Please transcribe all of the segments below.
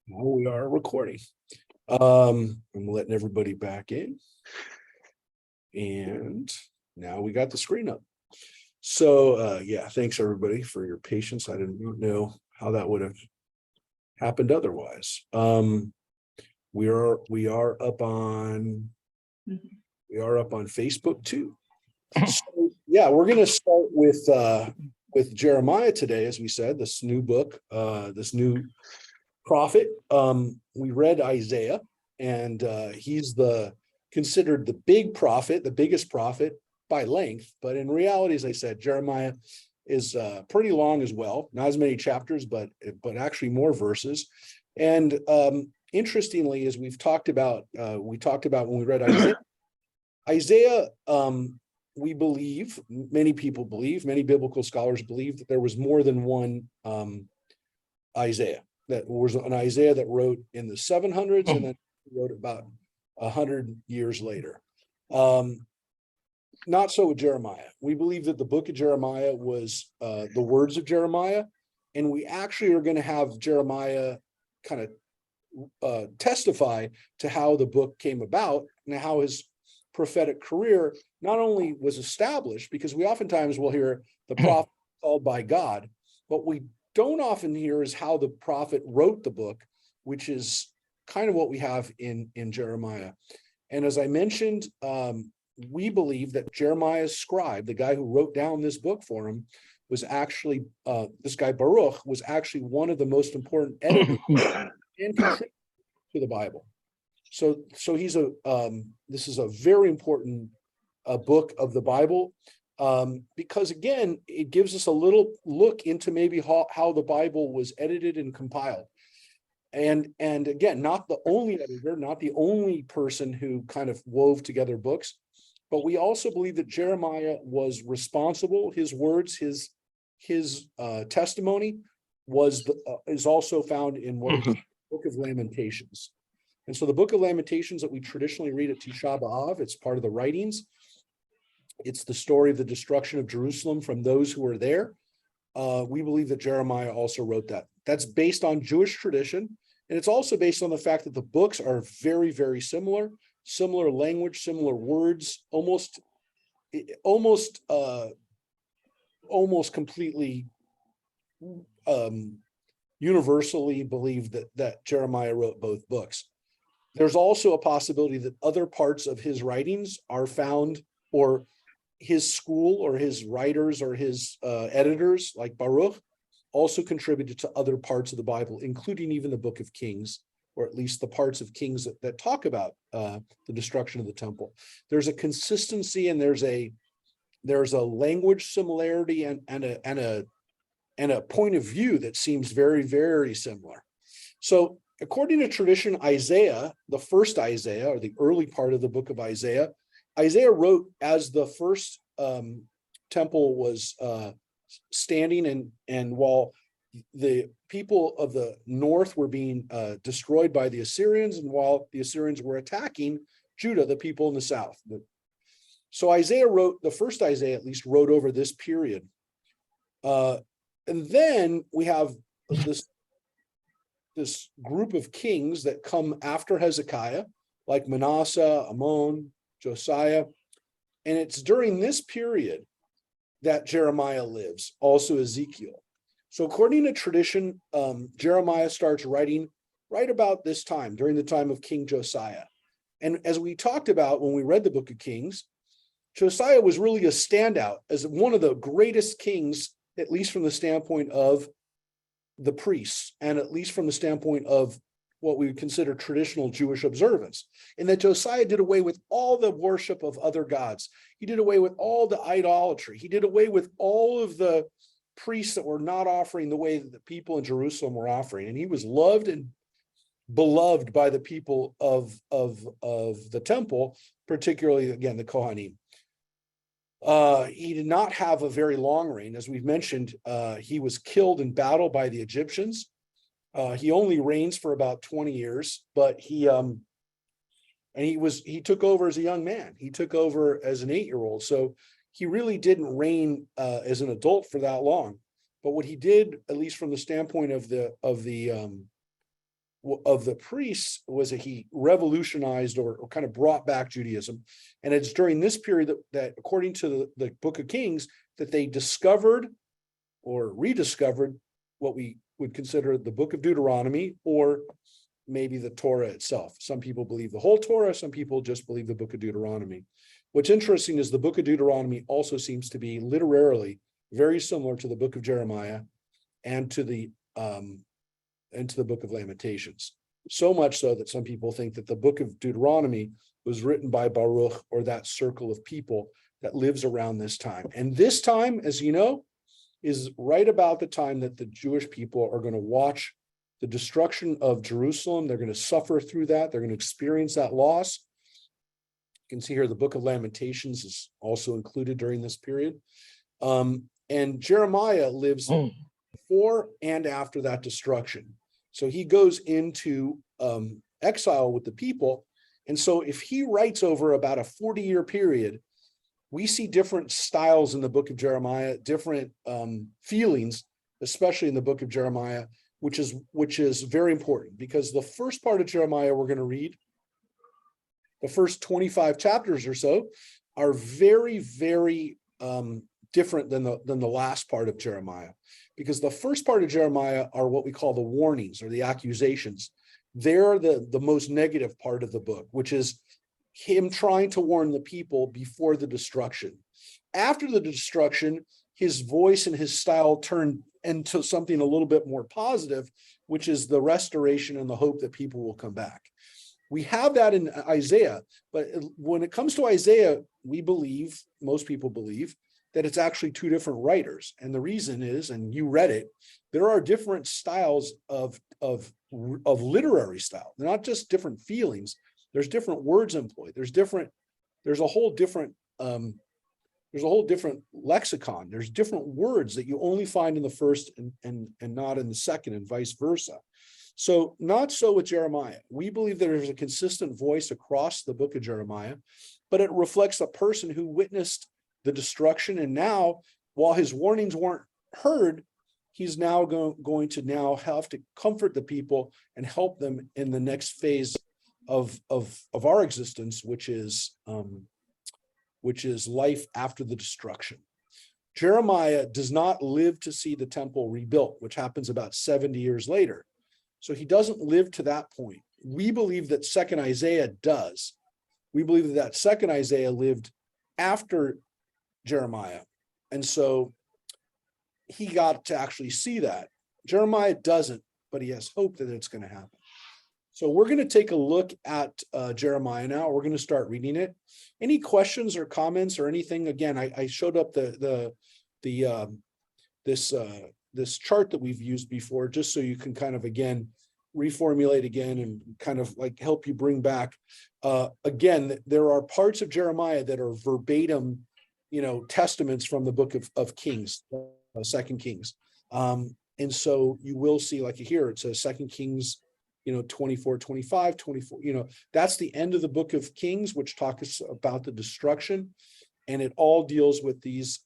Now we are recording. I'm letting everybody back in. And now we got the screen up. So yeah, thanks everybody for your patience. I didn't know how that would have happened otherwise. We are up on Facebook too. So yeah, we're gonna start with Jeremiah today, as we said, this new book, this new prophet. We read Isaiah, and he's considered the big prophet, the biggest prophet by length. But in reality, as I said, Jeremiah is pretty long as well. Not as many chapters, but actually more verses. And interestingly, as we talked about when we read Isaiah, we believe, many people believe, many biblical scholars believe that there was more than one Isaiah. That was an Isaiah that wrote in the 700s and then wrote about 100 years later. Not so with Jeremiah. We believe that the book of Jeremiah was the words of Jeremiah, and we actually are going to have Jeremiah kind of testify to how the book came about and how his prophetic career not only was established, because we oftentimes will hear the prophet called by God, but we don't often hear is how the prophet wrote the book, which is kind of what we have in Jeremiah. And as I mentioned, we believe that Jeremiah's scribe, the guy who wrote down this book for him, was actually, this guy Baruch, was actually one of the most important editors and contributors to the Bible. So he's this is a very important book of the Bible. Because again, it gives us a little look into maybe how the Bible was edited and compiled. And again, not the only editor, not the only person who kind of wove together books, but we also believe that Jeremiah was responsible. His words, his testimony is also found in what we call the Book of Lamentations. And so the Book of Lamentations that we traditionally read at Tisha B'Av, it's part of the writings. It's the story of the destruction of Jerusalem from those who were there. We believe that Jeremiah also wrote that. That's based on Jewish tradition. And it's also based on the fact that the books are very, very similar language, similar words, almost completely universally believed that Jeremiah wrote both books. There's also a possibility that other parts of his writings are found, or his school or his writers or his editors like Baruch also contributed to other parts of the Bible, including even the book of Kings, or at least the parts of Kings that talk about the destruction of the temple. There's a consistency, and there's a language similarity and a point of view that seems very, very similar. So according to tradition, Isaiah, the first Isaiah, or the early part of the book of Isaiah wrote as the first temple was standing, and while the people of the north were being destroyed by the Assyrians, and while the Assyrians were attacking Judah, the people in the south. So Isaiah wrote, the first Isaiah at least wrote over this period. And then we have this group of kings that come after Hezekiah, like Manasseh, Ammon, Josiah. And it's during this period that Jeremiah lives, also Ezekiel. So according to tradition, Jeremiah starts writing right about this time, during the time of King Josiah. And as we talked about when we read the book of Kings, Josiah was really a standout as one of the greatest kings, at least from the standpoint of the priests, and at least from the standpoint of what we would consider traditional Jewish observance, in that Josiah did away with all the worship of other gods. He did away with all the idolatry. He did away with all of the priests that were not offering the way that the people in Jerusalem were offering. And he was loved and beloved by the people of the temple, particularly, again, the Kohanim. He did not have a very long reign. As we've mentioned, he was killed in battle by the Egyptians. He only reigns for about 20 years, but he took over as a young man. He took over as an 8-year-old. So he really didn't reign as an adult for that long. But what he did, at least from the standpoint of the of the priests was that he revolutionized or kind of brought back Judaism. And it's during this period that according to the Book of Kings, that they discovered or rediscovered what we would consider the Book of Deuteronomy, or maybe the Torah itself. Some people believe the whole Torah, some people just believe the Book of Deuteronomy. What's interesting is the Book of Deuteronomy also seems to be literarily very similar to the Book of Jeremiah and to the Book of Lamentations. So much so that some people think that the Book of Deuteronomy was written by Baruch, or that circle of people that lives around this time. And this time, as you know, is right about the time that the Jewish people are going to watch the destruction of Jerusalem. They're going to suffer through that. They're going to experience that loss. You can see here the Book of Lamentations is also included during this period. And Jeremiah lives before and after that destruction. So he goes into exile with the people. And so if he writes over about a 40-year period, we see different styles in the Book of Jeremiah, different feelings, especially in the Book of Jeremiah, which is very important, because the first part of Jeremiah we're going to read, the first 25 chapters or so, are very, very different than the last part of Jeremiah, because the first part of Jeremiah are what we call the warnings or the accusations. They're the most negative part of the book, which is him trying to warn the people before the destruction. After the destruction, his voice and his style turned into something a little bit more positive, which is the restoration and the hope that people will come back. We have that in Isaiah, but when it comes to Isaiah, we believe, most people believe, that it's actually two different writers. And the reason is, and you read it, there are different styles of literary style. They're not just different feelings. There's different words employed. There's a whole different lexicon. There's different words that you only find in the first and not in the second, and vice versa. So not so with Jeremiah. We believe that there's a consistent voice across the book of Jeremiah, but it reflects a person who witnessed the destruction. And now, while his warnings weren't heard, he's now going to now have to comfort the people and help them in the next phase of our existence, which is life after the destruction. Jeremiah does not live to see the temple rebuilt, which happens about 70 years later. So he doesn't live to that point. We believe that second Isaiah does. We believe that second Isaiah lived after Jeremiah. And so he got to actually see that. Jeremiah doesn't, but he has hope that it's going to happen. So we're going to take a look at Jeremiah now. We're going to start reading it. Any questions or comments or anything? Again, I showed up this chart that we've used before, just so you can kind of, again, reformulate again and kind of like help you bring back. Again, there are parts of Jeremiah that are verbatim, testaments from the book of Kings, Second Kings. And so you will see, like here, it says Second Kings, 24, 25, 24, that's the end of the book of Kings, which talks about the destruction. And it all deals with these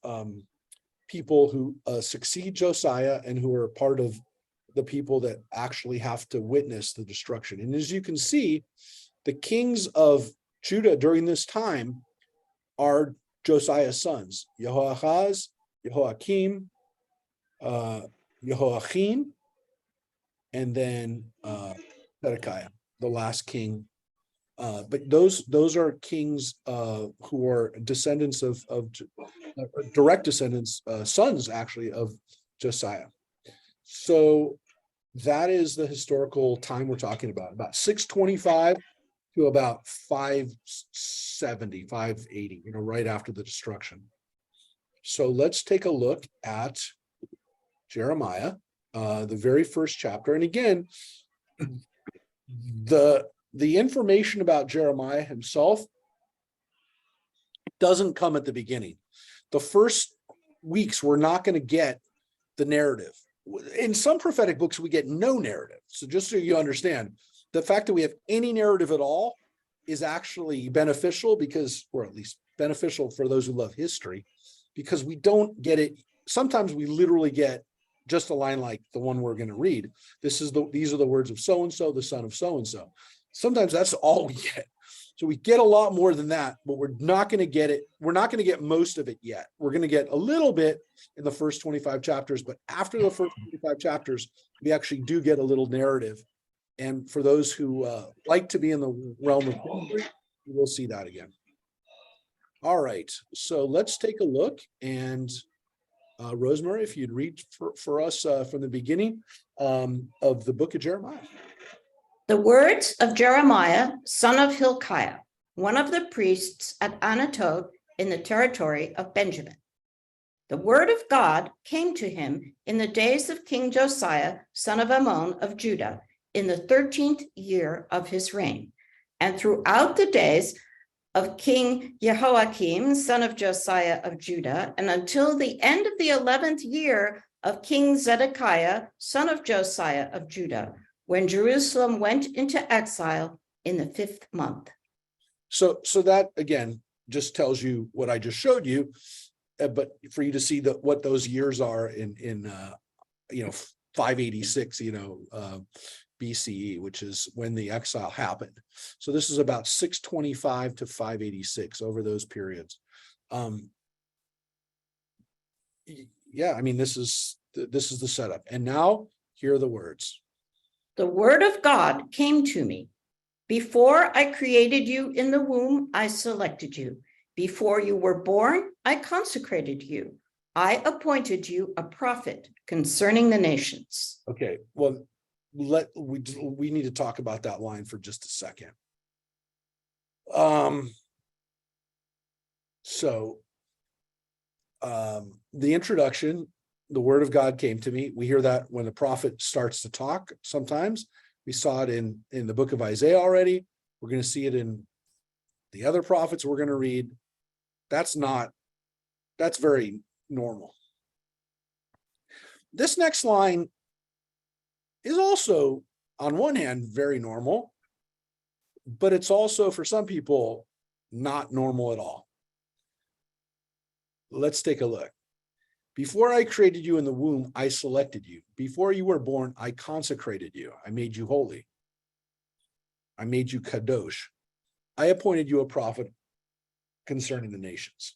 people who succeed Josiah and who are part of the people that actually have to witness the destruction. And as you can see, the kings of Judah during this time are Josiah's sons, Jehoahaz, Jehoiakim, Jehoiachin, and then Zedekiah, the last king. But those are kings who are descendants of direct descendants, sons actually of Josiah. So that is the historical time we're talking about 625 to about 570, 580, right after the destruction. So let's take a look at Jeremiah, the very first chapter. And again, the information about Jeremiah himself doesn't come at the beginning. The first weeks, we're not going to get the narrative. In some prophetic books, we get no narrative. So just so you understand, the fact that we have any narrative at all is actually beneficial, because, or at least beneficial for those who love history, because we don't get it. Sometimes we literally get just a line like the one we're going to read. These are the words of so-and-so, the son of so-and-so. Sometimes that's all we get. So we get a lot more than that, but we're not going to get it. We're not going to get most of it yet. We're going to get a little bit in the first 25 chapters, but after the first 25 chapters, we actually do get a little narrative. And for those who like to be in the realm of history, we will see that again. All right, so let's take a look. And Rosemary, if you'd read for us from the beginning of the book of Jeremiah. The words of Jeremiah, son of Hilkiah, one of the priests at Anatot in the territory of Benjamin. The word of God came to him in the days of King Josiah, son of Ammon of Judah, in the 13th year of his reign, and throughout the days of King Jehoiakim, son of Josiah of Judah, and until the end of the 11th year of King Zedekiah, son of Josiah of Judah, when Jerusalem went into exile in the 5th month. So that again just tells you what I just showed you, but for you to see what those years are in 586, BCE, which is when the exile happened. So this is about 625 to 586 over those periods. Yeah, I mean, this is the setup. And now here are the words. The word of God came to me. Before I created you in the womb, I selected you. Before you were born, I consecrated you. I appointed you a prophet concerning the nations. Okay, well, we need to talk about that line for just a second. The introduction, the word of God came to me. We hear that when the prophet starts to talk sometimes. We saw it in the book of Isaiah already. We're going to see it in the other prophets we're going to read. That's very normal. This next line is also, on one hand, very normal, but it's also, for some people, not normal at all. Let's take a look. Before I created you in the womb, I selected you. Before you were born, I consecrated you. I made you holy. I made you kadosh. I appointed you a prophet concerning the nations.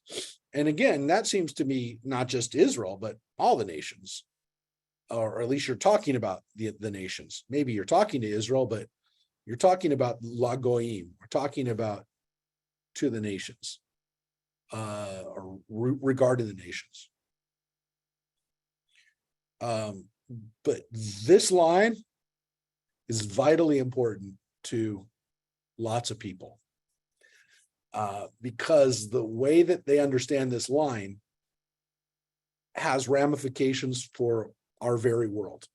And again, that seems to me not just Israel, but all the nations. Or at least you're talking about the nations. Maybe you're talking to Israel, but you're talking about Lagoim. We're talking about to the nations, or regarding the nations. But this line is vitally important to lots of people, because the way that they understand this line has ramifications for our very world.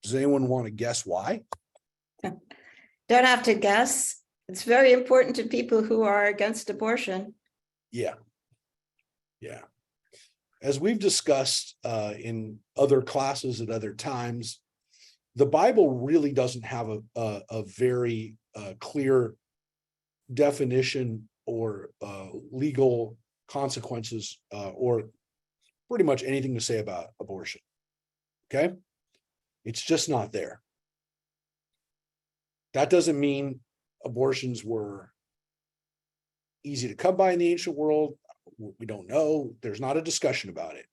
Does anyone want to guess why? Don't have to guess. It's very important to people who are against abortion. Yeah. As we've discussed in other classes at other times, the Bible really doesn't have a very clear definition or legal consequences or pretty much anything to say about abortion. Okay? It's just not there. That doesn't mean abortions were easy to come by in the ancient world. We don't know. There's not a discussion about it.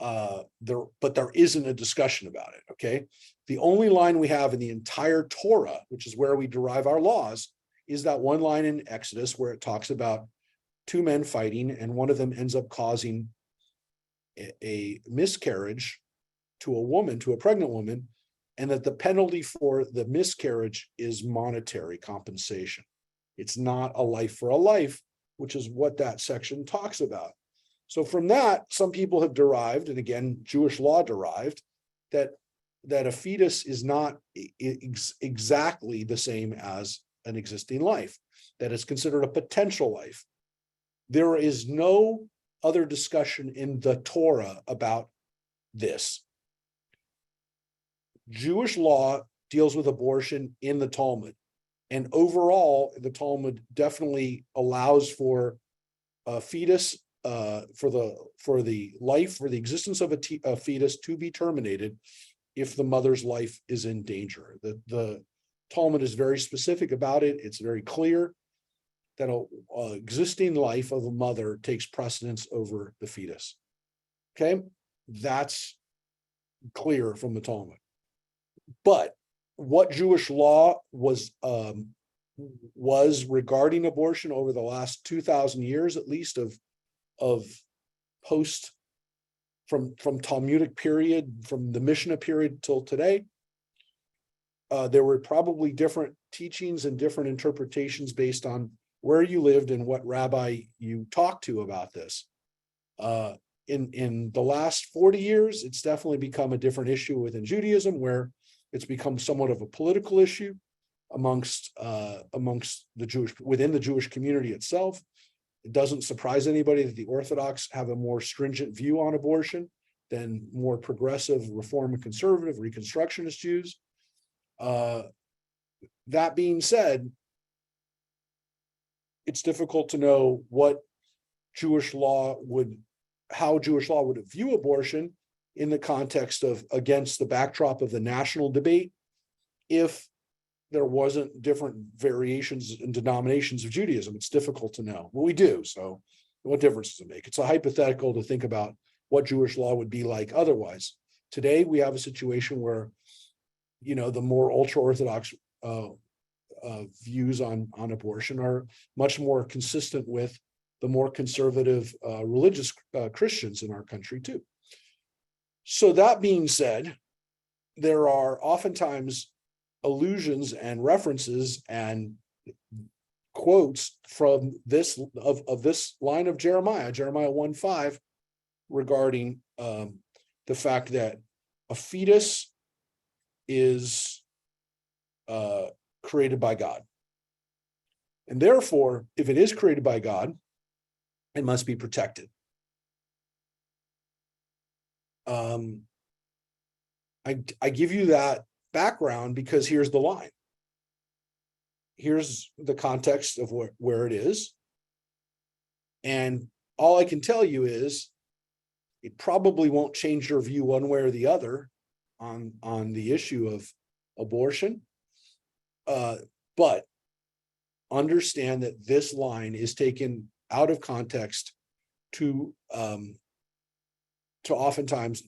But there isn't a discussion about it. Okay. The only line we have in the entire Torah, which is where we derive our laws, is that one line in Exodus where it talks about two men fighting, and one of them ends up causing a miscarriage to a woman, to a pregnant woman, and that the penalty for the miscarriage is monetary compensation. It's not a life for a life, which is what that section talks about. So from that, some people have derived, and again, Jewish law derived, that a fetus is not exactly the same as an existing life, that it's considered a potential life. There is no other discussion in the Torah about this. Jewish law deals with abortion in the Talmud. And overall, the Talmud definitely allows for a fetus for the existence of a fetus to be terminated if the mother's life is in danger. The Talmud is very specific about it. It's very clear that a existing life of a mother takes precedence over the fetus. Okay, that's clear from the Talmud. But what Jewish law was regarding abortion over the last 2,000 years, at least of post from Talmudic period, from the Mishnah period till today, there were probably different teachings and different interpretations based on where you lived and what rabbi you talked to about this. In the last 40 years, it's definitely become a different issue within Judaism, where it's become somewhat of a political issue amongst within the Jewish community itself. It doesn't surprise anybody that the Orthodox have a more stringent view on abortion than more progressive, Reform and conservative, Reconstructionist Jews. That being said, it's difficult to know how Jewish law would view abortion in the context of, against the backdrop of the national debate, if there wasn't different variations and denominations of Judaism. It's difficult to know. Well, we do. So what difference does it make? It's a hypothetical to think about what Jewish law would be like otherwise. Today, we have a situation where, the more ultra-Orthodox views on abortion are much more consistent with the more conservative religious Christians in our country too. So that being said, there are oftentimes allusions and references and quotes from this line of Jeremiah 1:5, regarding the fact that a fetus is created by God. And therefore, if it is created by God, it must be protected. I give you that background because here's the line. Here's the context of where it is. And all I can tell you is it probably won't change your view one way or the other on the issue of abortion. But understand that this line is taken out of context to oftentimes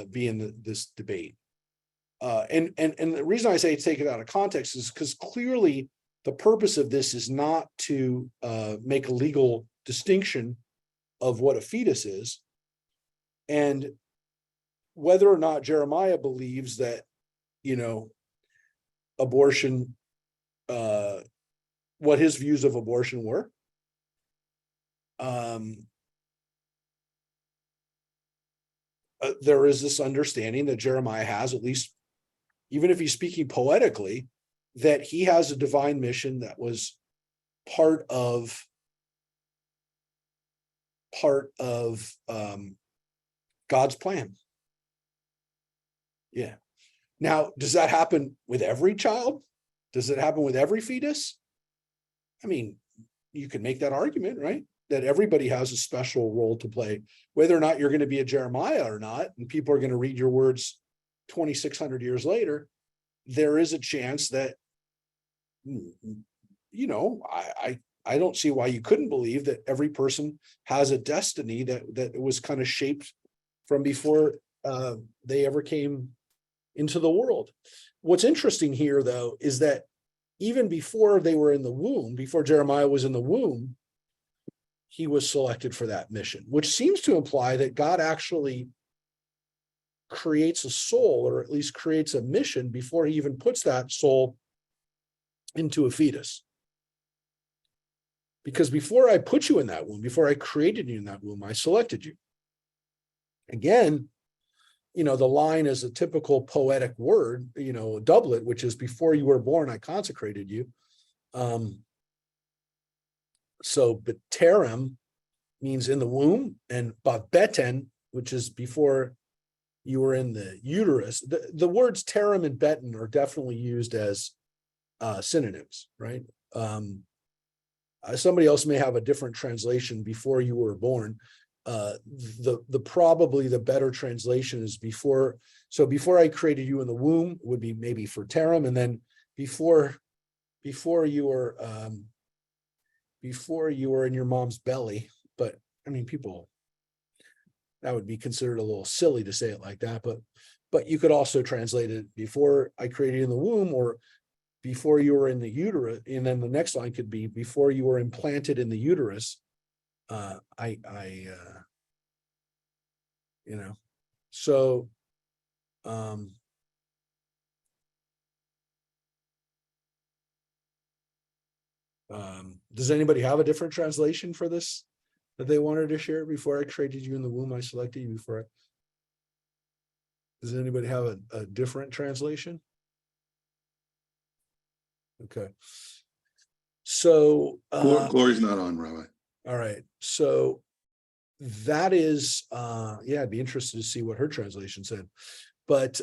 be in this debate. And the reason I say take it out of context is because clearly the purpose of this is not to make a legal distinction of what a fetus is, and whether or not Jeremiah believes that, abortion, what his views of abortion were. There is this understanding that Jeremiah has, at least, even if he's speaking poetically, that he has a divine mission that was part of God's plan. Yeah. Now, does that happen with every child? Does it happen with every fetus? I mean, you can make that argument, right? That everybody has a special role to play, whether or not you're going to be a Jeremiah or not, and people are going to read your words 2,600 years later. There is a chance that, I don't see why you couldn't believe that every person has a destiny that was kind of shaped from before they ever came into the world. What's interesting here, though, is that even before they were in the womb, before Jeremiah was in the womb, he was selected for that mission, which seems to imply that God actually creates a soul, or at least creates a mission, before he even puts that soul into a fetus. Because before I put you in that womb, before I created you in that womb, I selected you. Again, the line is a typical poetic word, a doublet, which is before you were born, I consecrated you. So B'terem means in the womb, and Beten, which is before you were in the uterus. The words terem and beten are definitely used as synonyms, right? Somebody else may have a different translation, before you were born. the probably the better translation is before. So before I created you in the womb would be maybe for Terem, and then before you were in your mom's belly. But I mean, people, that would be considered a little silly to say it like that, but you could also translate it before I created you in the womb, or before you were in the uterus, and then the next line could be before you were implanted in the uterus. You know, so does anybody have a different translation for this that they wanted to share? Before I created you in the womb, I selected you. Does anybody have a different translation? Okay. So Glory's not on, Rabbi. all right. So that is yeah, I'd be interested to see what her translation said. But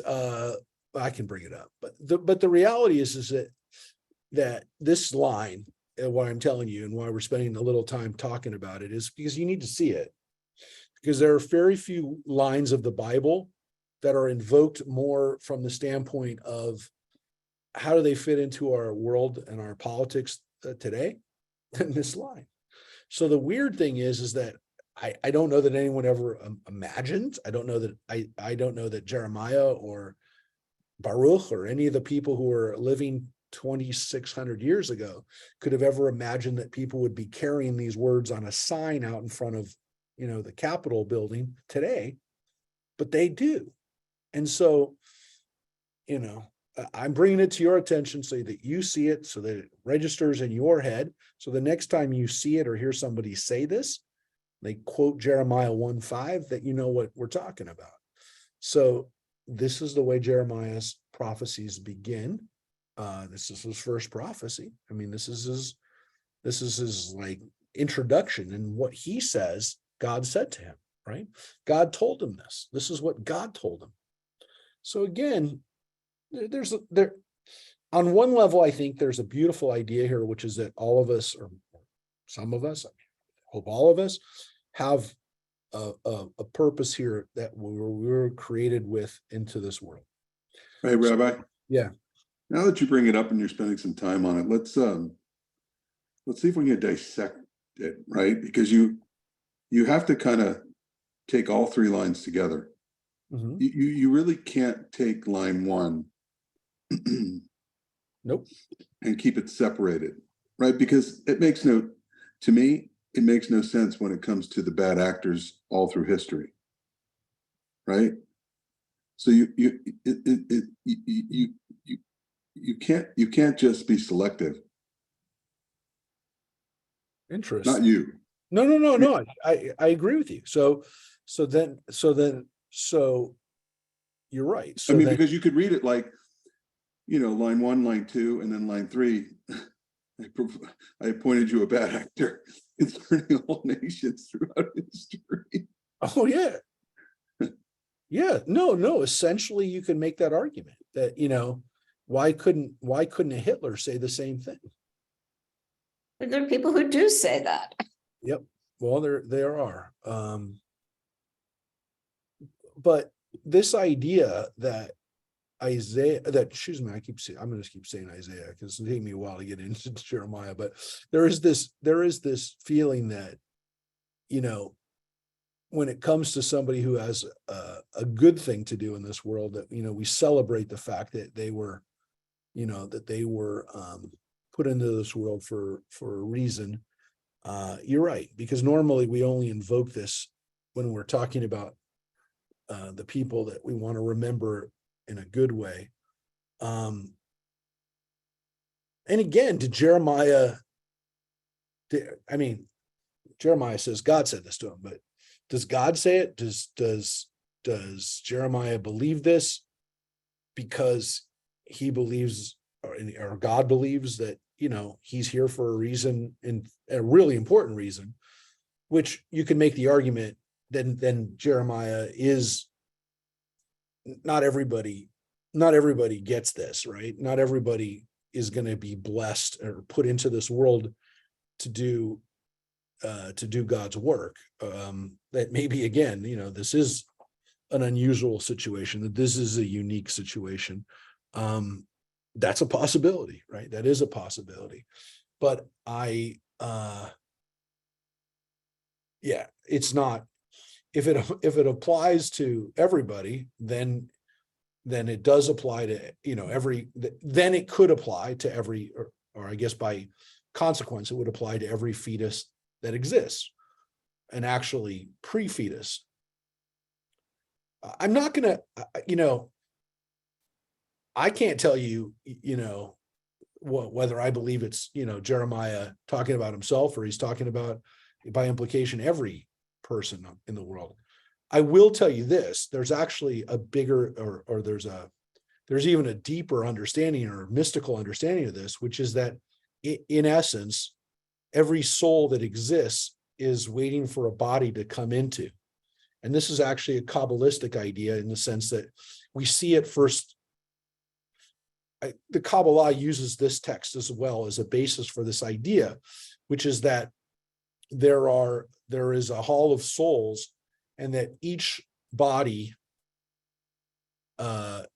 I can bring it up. But the reality is that this line, and what I'm telling you and why we're spending a little time talking about it, is because you need to see it. Because there are very few lines of the Bible that are invoked more from the standpoint of how do they fit into our world and our politics today than this line. So the weird thing is that I don't know that anyone ever imagined. I don't know that Jeremiah or Baruch or any of the people who were living 2,600 years ago could have ever imagined that people would be carrying these words on a sign out in front of, the Capitol building today, but they do. And so, I'm bringing it to your attention so that you see it, so that it registers in your head. So the next time you see it or hear somebody say this, they quote Jeremiah 1:5, that you know what we're talking about. So this is the way Jeremiah's prophecies begin. This is his first prophecy. I mean, this is his like introduction, and what he says, God said to him, right? God told him this. This is what God told him. So again, there's on one level, I think there's a beautiful idea here, which is that all of us, or some of us, I hope all of us, have a purpose here that we were created with into this world. Hey, Rabbi. Yeah. Now that you bring it up and you're spending some time on it, let's see if we can dissect it, right? Because you have to kind of take all three lines together. Mm-hmm. You really can't take line one Nope. and keep it separated, right? Because to me, it makes no sense when it comes to the bad actors all through history, right? So you can't just be selective. Interesting. Not you. No. I agree with you. So you're right. So because you could read it like, line 1, line 2, and then line 3. I appointed you a bad actor concerning all nations throughout history. Oh yeah. Yeah, no. Essentially, you can make that argument that, why couldn't a Hitler say the same thing? There are people who do say that. Yep. Well, there are. But this idea that I'm going to keep saying Isaiah because it'll take me a while to get into Jeremiah, but there is this feeling that, when it comes to somebody who has a good thing to do in this world, that, we celebrate the fact that they were put into this world for a reason. You're right, because normally we only invoke this when we're talking about the people that we want to remember in a good way. And again, Jeremiah says God said this to him, but does God say it? Does Jeremiah believe this because he believes, or God believes that, he's here for a reason, and a really important reason, which you can make the argument then Jeremiah is, not everybody gets this, right? Not everybody is going to be blessed or put into this world to do to do God's work. That maybe, again, this is an unusual situation, that this is a unique situation. That's a possibility, right? That is a possibility. But it's not, if it applies to everybody, then it does apply to, then it could apply to every, or I guess by consequence, it would apply to every fetus that exists, and actually pre-fetus. I'm not gonna, I can't tell you, whether I believe it's, Jeremiah talking about himself, or he's talking about, by implication, every person in the world. I will tell you this: there's actually a bigger, or there's even a deeper understanding, or mystical understanding of this, which is that in essence, every soul that exists is waiting for a body to come into. And this is actually a Kabbalistic idea, in the sense that we see it first. The Kabbalah uses this text as well as a basis for this idea, which is that there is a hall of souls, and that each body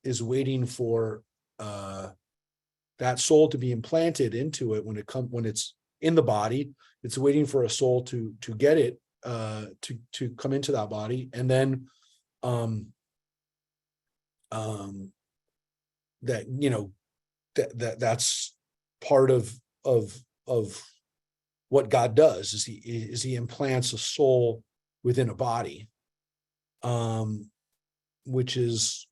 is waiting for that soul to be implanted into it. When it's in the body, it's waiting for a soul to get it to come into that body, and then that's part of what God does, is he implants a soul within a body, which is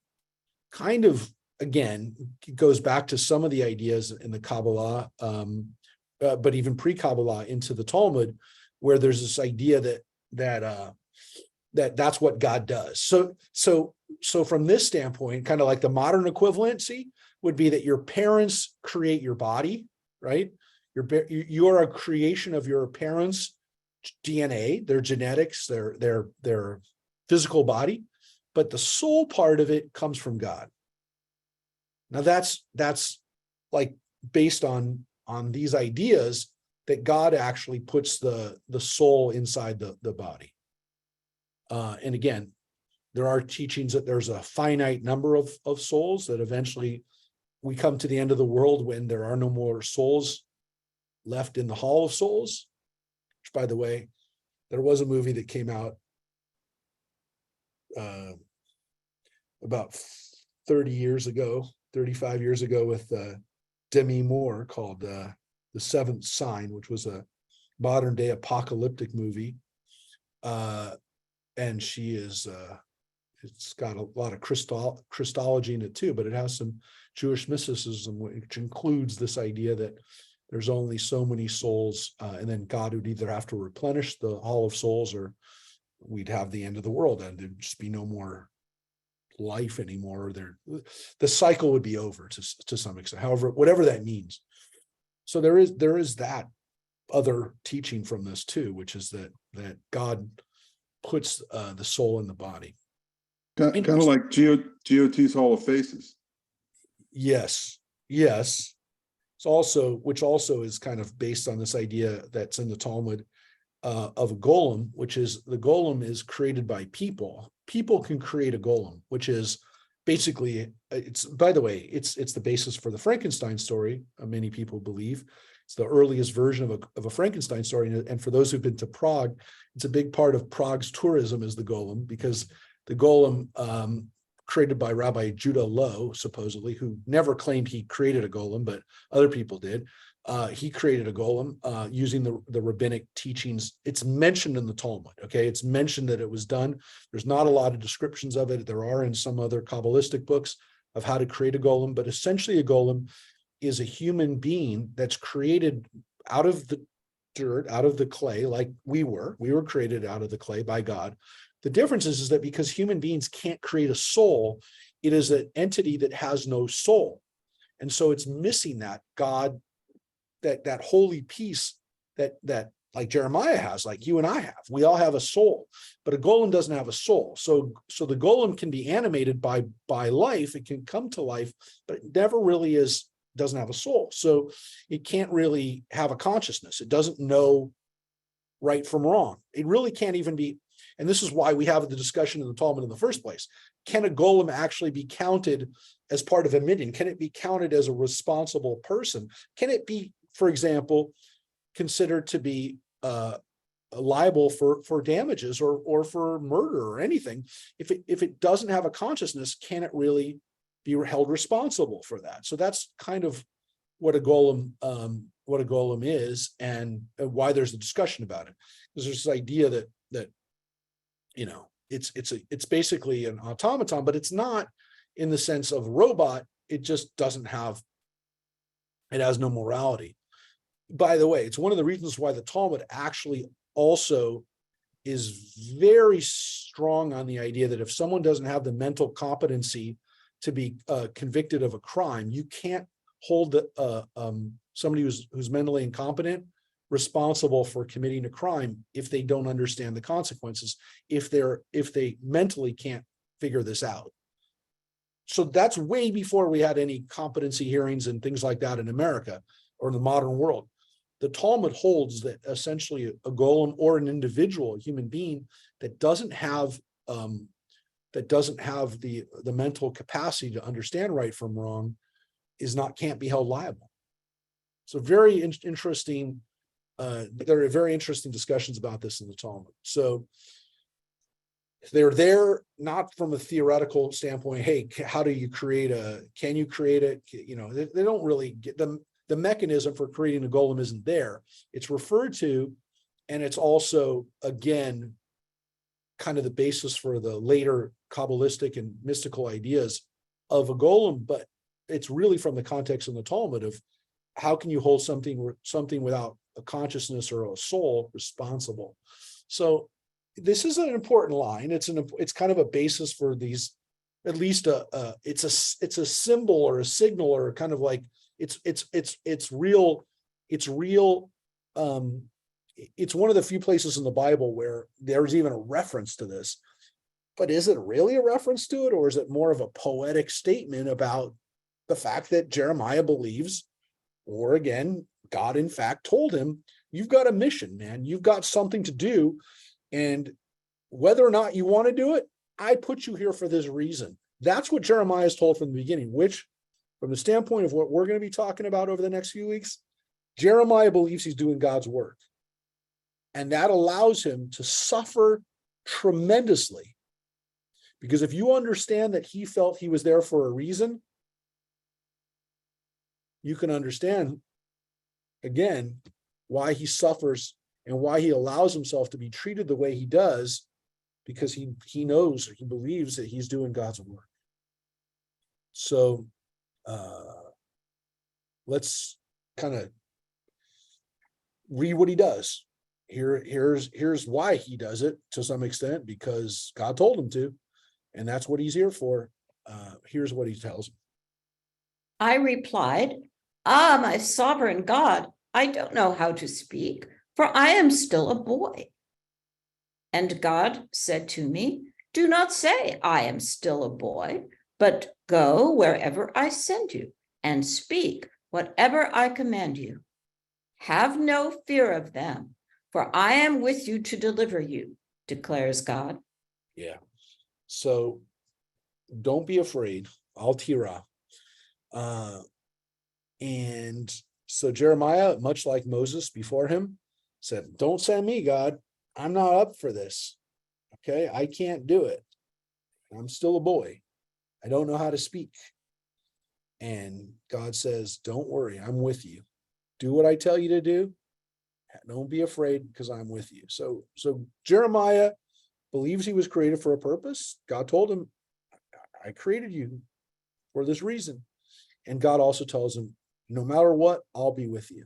kind of, again, goes back to some of the ideas in the Kabbalah, but even pre-Kabbalah into the Talmud, where there's this idea that's what God does. So from this standpoint, kind of like the modern equivalency would be that your parents create your body, right? You are a creation of your parents' DNA, their genetics, their physical body, but the soul part of it comes from God. Now that's like based on these ideas that God actually puts the soul inside the body. And again, there are teachings that there's a finite number of souls, that eventually we come to the end of the world when there are no more souls left in the Hall of Souls, which, by the way, there was a movie that came out about 35 years ago with Demi Moore, called The Seventh Sign, which was a modern day apocalyptic movie. And she is, it's got a lot of Christology in it too, but it has some Jewish mysticism, which includes this idea that there's only so many souls, and then God would either have to replenish the Hall of Souls, or we'd have the end of the world, and there'd just be no more life anymore. The cycle would be over to some extent. However, whatever that means. So there is that other teaching from this too, which is that God puts the soul in the body. Kind of like GOT's Hall of Faces. Yes. Which also is kind of based on this idea that's in the Talmud of a golem, which is, the golem is created by people. People can create a golem, which is basically, it's, by the way, it's the basis for the Frankenstein story. Many people believe it's the earliest version of a Frankenstein story. And for those who've been to Prague, it's a big part of Prague's tourism is the golem, because the golem, created by Rabbi Judah Loew, supposedly, who never claimed he created a golem, but other people did. He created a golem using the rabbinic teachings. It's mentioned in the Talmud, okay? It's mentioned that it was done. There's not a lot of descriptions of it. There are in some other Kabbalistic books of how to create a golem, but essentially a golem is a human being that's created out of the dirt, out of the clay, like we were created out of the clay by God. The difference is that because human beings can't create a soul, it is an entity that has no soul. And so it's missing that God, that holy peace that like Jeremiah has, like you and I have. We all have a soul, but a golem doesn't have a soul. So the golem can be animated by life. It can come to life, but it never really doesn't have a soul. So it can't really have a consciousness. It doesn't know right from wrong. It really can't even be, and this is why we have the discussion in the Talmud in the first place. Can a golem actually be counted as part of a minyan? Can it be counted as a responsible person? Can it be, for example, considered to be liable for damages or for murder or anything? If it doesn't have a consciousness, can it really be held responsible for that? So that's kind of what a golem is, and why there's a discussion about it. Because there's this idea that it's basically an automaton, but it's not in the sense of robot. It just doesn't have, it has no morality. By the way, it's one of the reasons why the Talmud actually also is very strong on the idea that if someone doesn't have the mental competency to be convicted of a crime, you can't hold somebody who's mentally incompetent responsible for committing a crime if they don't understand the consequences, if they mentally can't figure this out. So that's way before we had any competency hearings and things like that in America or in the modern world. The Talmud holds that essentially a golem or an individual, a human being that doesn't have the mental capacity to understand right from wrong can't be held liable. So very interesting. There are very interesting discussions about this in the Talmud. So they're there not from a theoretical standpoint. Hey, can you create it? They don't really get them. The mechanism for creating a golem isn't there. It's referred to, and it's also, again, kind of the basis for the later Kabbalistic and mystical ideas of a golem, but it's really from the context in the Talmud of how can you hold something without a consciousness or a soul responsible. So this is an important line. It's kind of a basis for these, at least it's a symbol or a signal, or kind of like it's real. It's one of the few places in the Bible where there's even a reference to this. But is it really a reference to it, or is it more of a poetic statement about the fact that Jeremiah believes, or again, God in fact told him, you've got a mission, man. You've got something to do. And whether or not you want to do it, I put you here for this reason. That's what Jeremiah is told from the beginning, which, from the standpoint of what we're going to be talking about over the next few weeks, Jeremiah believes he's doing God's work. And that allows him to suffer tremendously. Because if you understand that he felt he was there for a reason, you can understand, again, why he suffers and why he allows himself to be treated the way he does, because he knows, or he believes that he's doing God's work. So let's kind of read what he does. Here's why he does it to some extent, because God told him to, and that's what he's here for. Here's what he tells him. I replied, "Ah, my sovereign God, I don't know how to speak, for I am still a boy." And God said to me, "Do not say, I am still a boy, but go wherever I send you and speak whatever I command you. Have no fear of them, for I am with you to deliver you, declares God." Yeah. So don't be afraid. Al tira. And so Jeremiah, much like Moses before him, said, don't send me, God. I'm not up for this. Okay. I can't do it. I'm still a boy. I don't know how to speak. And God says, don't worry. I'm with you. Do what I tell you to do. Don't be afraid, because I'm with you. So Jeremiah believes he was created for a purpose. God told him, I created you for this reason. And God also tells him, no matter what, I'll be with you.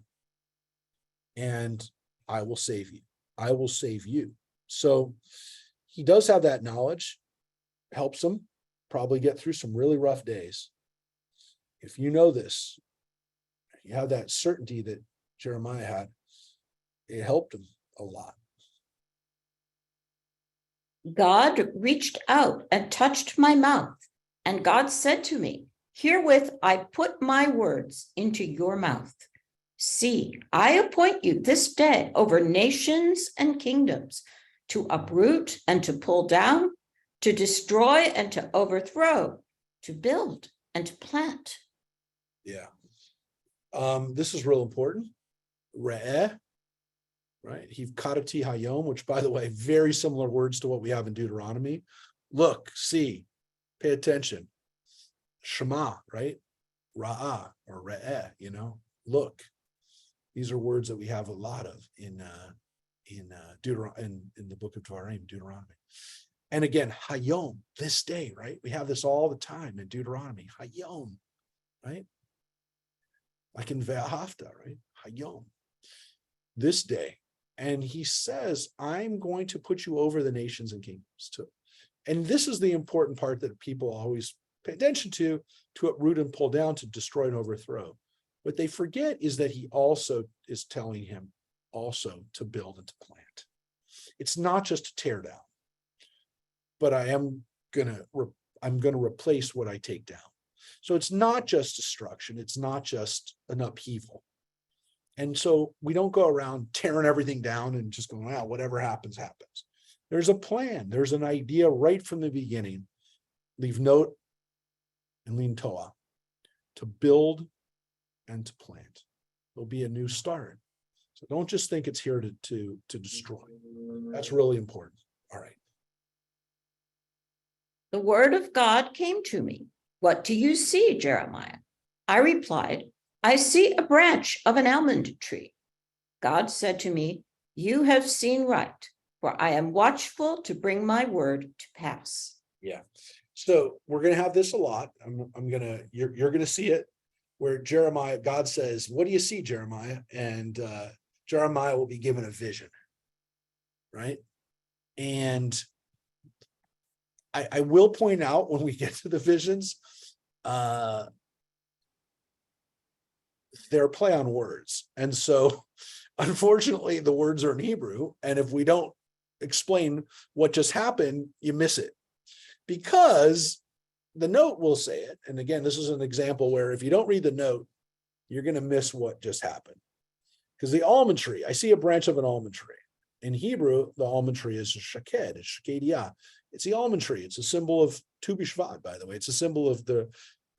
And I will save you. I will save you. So he does have that knowledge, helps him probably get through some really rough days. If you know this, you have that certainty that Jeremiah had, it helped him a lot. God reached out and touched my mouth, and God said to me, "Herewith I put my words into your mouth. See, I appoint you this day over nations and kingdoms to uproot and to pull down, to destroy and to overthrow, to build and to plant. Yeah. This is real important. Re'eh, right? Hivkadati hayom, which, by the way, very similar words to what we have in Deuteronomy. Look, see, pay attention. Shema, right? Ra'ah or re'eh, look. These are words that we have a lot of in the book of Deuteronomy. And again, hayom, this day, right? We have this all the time in Deuteronomy. Hayom, right? Like in Ve'ahavta, right? Hayom, this day. And he says, I'm going to put you over the nations and kingdoms too. And this is the important part that people always pay attention to uproot and pull down, to destroy and overthrow. What they forget is that he also is telling him also to build and to plant. It's not just to tear down, but I'm gonna replace what I take down. So it's not just destruction. It's not just an upheaval. And so we don't go around tearing everything down and just going, wow, whatever happens, happens. There's a plan. There's an idea right from the beginning. Leave note and lean Toa, to build and to plant. There'll be a new start. So don't just think it's here to destroy. That's really important. All right. The word of God came to me. What do you see, Jeremiah? I replied, I see a branch of an almond tree. God said to me, you have seen right, for I am watchful to bring my word to pass. Yeah. So we're going to have this a lot. You're going to see it where Jeremiah, God says, what do you see, Jeremiah? And Jeremiah will be given a vision, right? And I will point out when we get to the visions, they're play on words. And so unfortunately, the words are in Hebrew. And if we don't explain what just happened, you miss it. Because the note will say it. And again, this is an example where if you don't read the note, you're going to miss what just happened. Because the almond tree, I see a branch of an almond tree. In Hebrew, the almond tree is a shaked, it's shakedia. It's the almond tree. It's a symbol of Tu B'Shvat, by the way. It's a symbol of the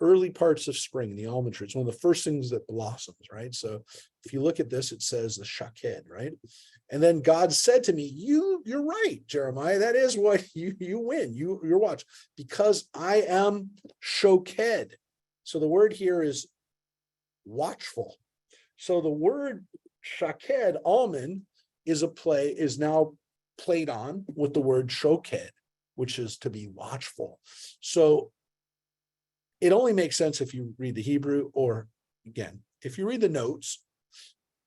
early parts of spring, the almond tree. It's one of the first things that blossoms, right? So if you look at this, it says the shaked, right? And then God said to me, you're right, Jeremiah. That is what you win. You're watch, because I am shoked. So the word here is watchful. So the word shaked, almond, is now played on with the word shoked, which is to be watchful. So it only makes sense if you read the Hebrew, or again, if you read the notes,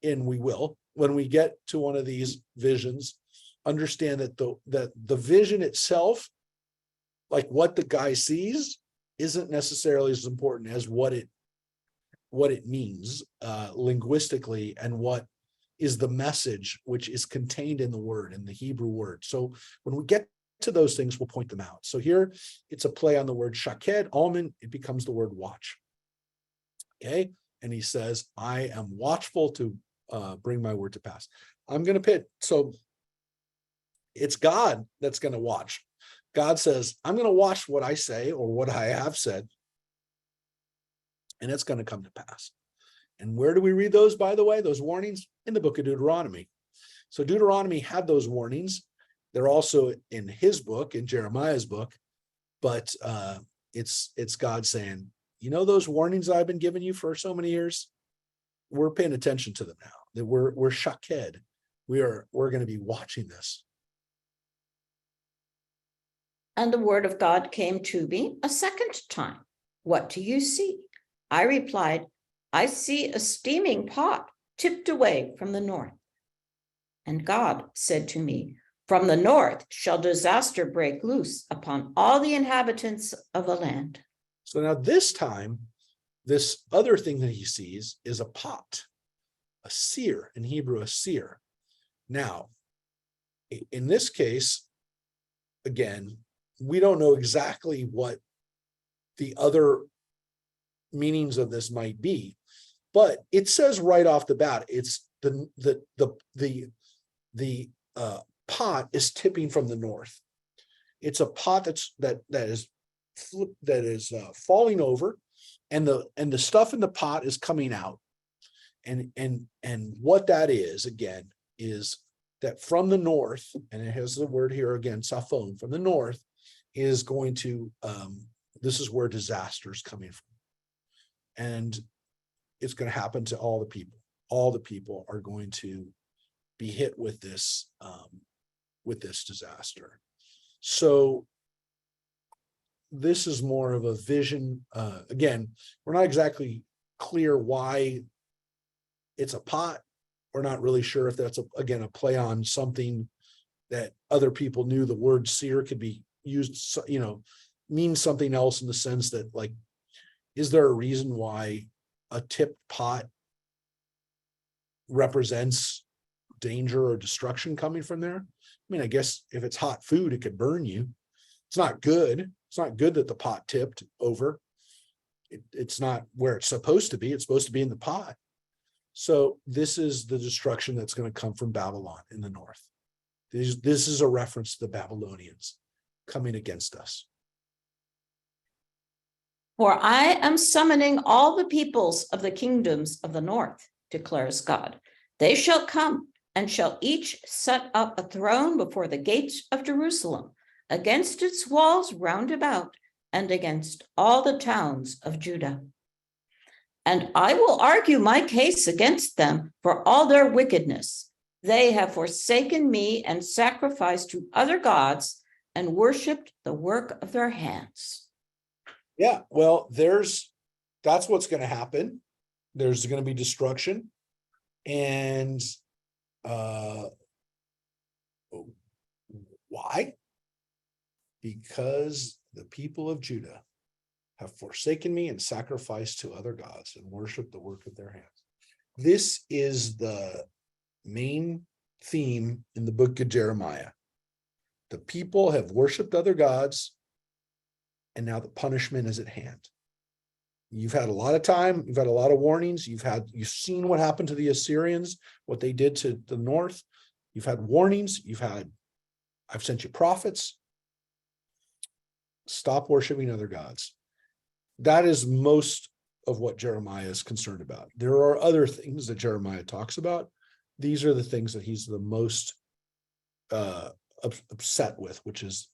and we will, when we get to one of these visions, understand that the vision itself, like what the guy sees, isn't necessarily as important as what it means linguistically, and what is the message which is contained in the word, in the Hebrew word. So when we get to those things, we'll point them out. So here it's a play on the word shaked, almond, it becomes the word watch. Okay. And he says, I am watchful to bring my word to pass. I'm going to pit. So it's God that's going to watch. God says, I'm going to watch what I say or what I have said, and it's going to come to pass. And where do we read those, by the way, those warnings? In the book of Deuteronomy. So Deuteronomy had those warnings. They're also in his book, in Jeremiah's book, but it's God saying, those warnings I've been giving you for so many years, we're paying attention to them now. That we're shaked. We're going to be watching this. And the word of God came to me a second time. What do you see? I replied, I see a steaming pot tipped away from the north. And God said to me, from the north shall disaster break loose upon all the inhabitants of the land. So now this time, this other thing that he sees is a pot, a seer, in Hebrew, a seer. Now, in this case, again, we don't know exactly what the other meanings of this might be, But it says right off the bat, it's the pot is tipping from the north. It's a pot that is falling over, and the stuff in the pot is coming out. And what that is, again, is that from the north, and it has the word here again, saphon, from the north is going to, this is where disaster is coming from. And it's going to happen to all the people. All the people are going to be hit with this disaster. So this is more of a vision. Again, we're not exactly clear why it's a pot. We're not really sure if that's a play on something that other people knew. The word seer could be used, means something else, in the sense that, like, is there a reason why a tipped pot represents danger or destruction coming from there? I mean, I guess if it's hot food, it could burn you. It's not good. It's not good that the pot tipped over. It's not where it's supposed to be. It's supposed to be in the pot. So this is the destruction that's going to come from Babylon in the north. This is a reference to the Babylonians coming against us. For I am summoning all the peoples of the kingdoms of the north, declares God. They shall come and shall each set up a throne before the gates of Jerusalem, against its walls round about, and against all the towns of Judah. And I will argue my case against them for all their wickedness. They have forsaken me and sacrificed to other gods and worshipped the work of their hands. Yeah, well, that's what's going to happen. There's going to be destruction. And why? Because the people of Judah have forsaken me and sacrificed to other gods and worshiped the work of their hands. This is the main theme in the book of Jeremiah. The people have worshiped other gods, and now the punishment is at hand. You've had a lot of time, you've had a lot of warnings, you've seen what happened to the Assyrians, what they did to the north. You've had warnings, I've sent you prophets. Stop worshiping other gods. That is most of what Jeremiah is concerned about. There are other things that Jeremiah talks about. These are the things that he's the most upset with, which is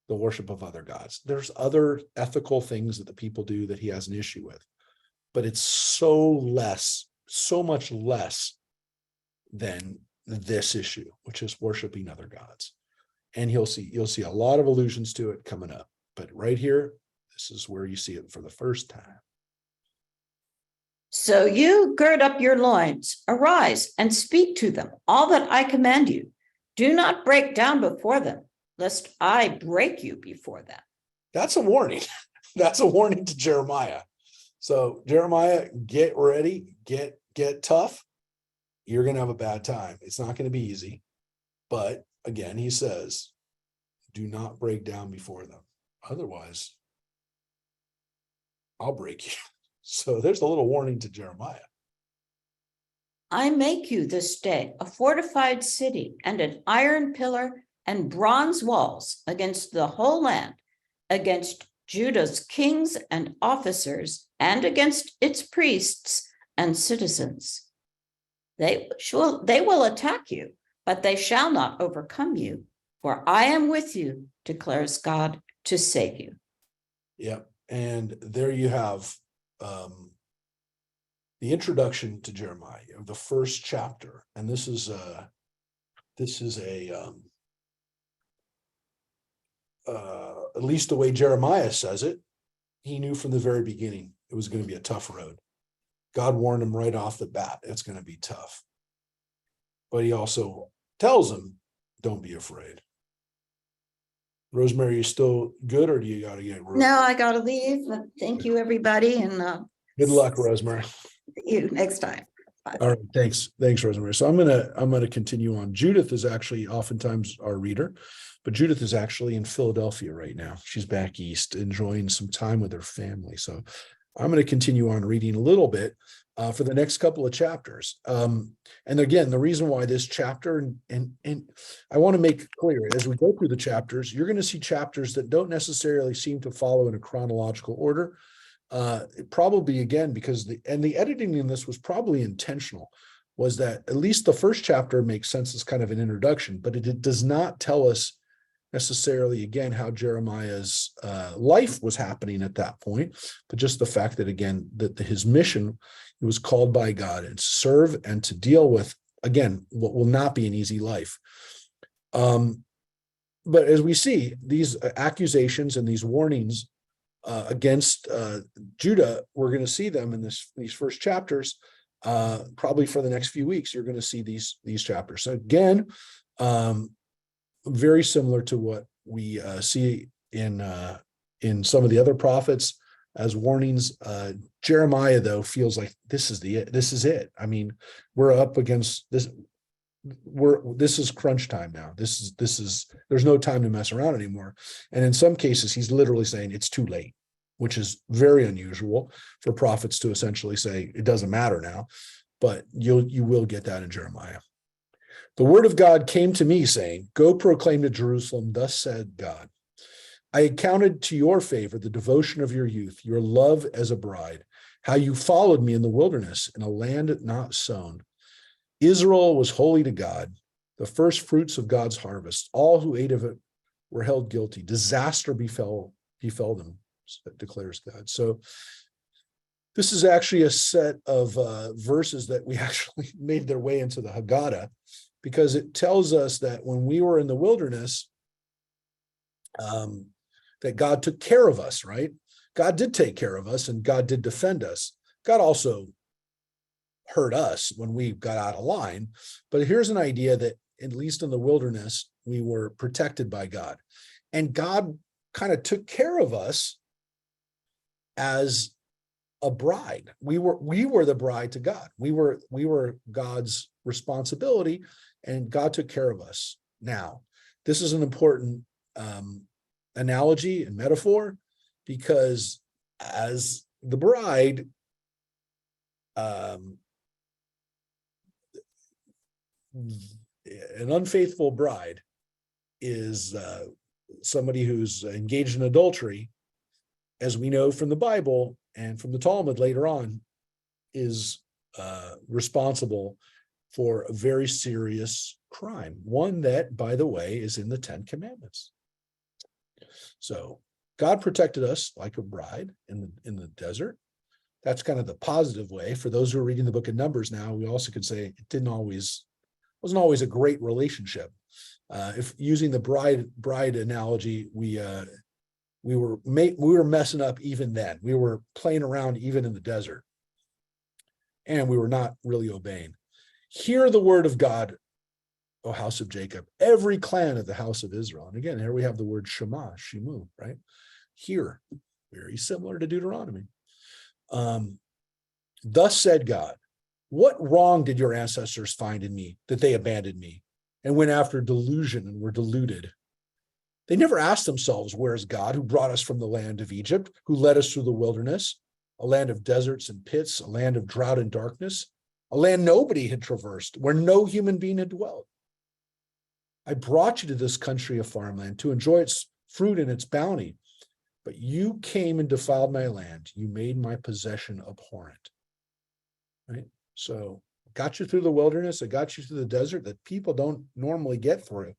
the worship of other gods. There's other ethical things that the people do that he has an issue with, but it's so much less than this issue, which is worshiping other gods. And you'll see a lot of allusions to it coming up, but right here, this is where you see it for the first time. So you gird up your loins, arise and speak to them, all that I command you. Do not break down before them, lest I break you before them. That's a warning. That's a warning to Jeremiah. So Jeremiah, get ready, get tough. You're going to have a bad time. It's not going to be easy. But again, he says, do not break down before them. Otherwise, I'll break you. So there's a little warning to Jeremiah. I make you this day a fortified city and an iron pillar and bronze walls against the whole land, against Judah's kings and officers, and against its priests and citizens. They will attack you, but they shall not overcome you, for I am with you, declares God, to save you. Yeah, and there you have the introduction to Jeremiah, the first chapter, and this is at least the way Jeremiah says it. He knew from the very beginning it was going to be a tough road. God warned him right off the bat, it's going to be tough. But he also tells him, don't be afraid. Rosemary, you still good, or do you got to get Rosemary? No, I got to leave. Thank you, everybody. And Good luck, Rosemary. see you next time. Bye. All right, thanks, Rosemary. So I'm gonna continue on. Judith is actually oftentimes our reader, but Judith is actually in Philadelphia right now. She's back east, enjoying some time with her family. So I'm going to continue on reading a little bit for the next couple of chapters. And again, the reason why this chapter, and I want to make it clear, as we go through the chapters, you're going to see chapters that don't necessarily seem to follow in a chronological order. Probably, again, because the editing in this was probably intentional, was that at least the first chapter makes sense as kind of an introduction, but it does not tell us necessarily, again, how Jeremiah's life was happening at that point, but just the fact that, again, that his mission, he was called by God and serve and to deal with, again, what will not be an easy life. But as we see, these accusations and these warnings against Judah, we're going to see them in these first chapters. Probably for the next few weeks, you're going to see these chapters. So again, very similar to what we see in some of the other prophets as warnings. Jeremiah, though, feels like this is it. I mean, we're up against this. This is crunch time now. This is there's no time to mess around anymore. And in some cases, he's literally saying it's too late, which is very unusual for prophets to essentially say it doesn't matter now. But you will get that in Jeremiah. The word of God came to me saying, go proclaim to Jerusalem, thus said God, I accounted to your favor the devotion of your youth, your love as a bride, how you followed me in the wilderness in a land not sown. Israel was holy to God, the first fruits of God's harvest. All who ate of it were held guilty. Disaster befell them, declares God. So this is actually a set of verses that we actually made their way into the Haggadah, because it tells us that when we were in the wilderness, that God took care of us, right? God did take care of us and God did defend us. God also hurt us when we got out of line. But here's an idea that at least in the wilderness, we were protected by God. And God kind of took care of us as a bride. We were the bride to God. We were God's responsibility, and God took care of us. Now, this is an important analogy and metaphor, because as the bride, an unfaithful bride is somebody who's engaged in adultery, as we know from the Bible and from the Talmud later on, is responsible for a very serious crime, one that, by the way, is in the Ten Commandments. So God protected us like a bride in the desert. That's kind of the positive way. For those who are reading the book of Numbers now, we also could say it wasn't always a great relationship. If using the bride analogy, we were messing up even then. We were playing around even in the desert, and we were not really obeying. Hear the word of God, O house of Jacob, every clan of the house of Israel. And again, here we have the word Shema, Shimu, right? Hear, very similar to Deuteronomy. Thus said God, what wrong did your ancestors find in me that they abandoned me and went after delusion and were deluded? They never asked themselves, where is God who brought us from the land of Egypt, who led us through the wilderness, a land of deserts and pits, a land of drought and darkness, a land nobody had traversed, where no human being had dwelt. I brought you to this country of farmland to enjoy its fruit and its bounty, but you came and defiled my land. You made my possession abhorrent. Right? So got you through the wilderness, it got you through the desert that people don't normally get through,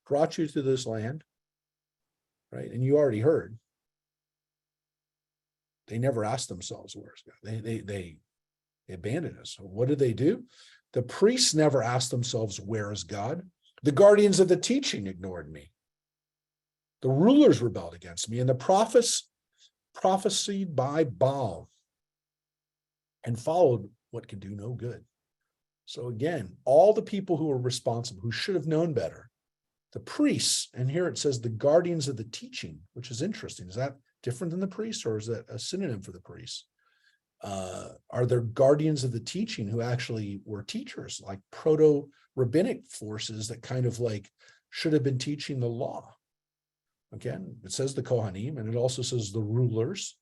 brought you to this land, right? And you already heard. They never asked themselves, where's God? They abandoned us. So what did they do? The priests never asked themselves, where is God? The guardians of the teaching ignored me. The rulers rebelled against me, and the prophets prophesied by Baal and followed what could do no good. So again, all the people who were responsible, who should have known better, the priests, and here it says the guardians of the teaching, which is interesting. Is that different than the priests, or is that a synonym for the priests? Are there guardians of the teaching who actually were teachers, like proto-rabbinic forces that kind of like should have been teaching the law? Again, it says the Kohanim, and it also says the rulers.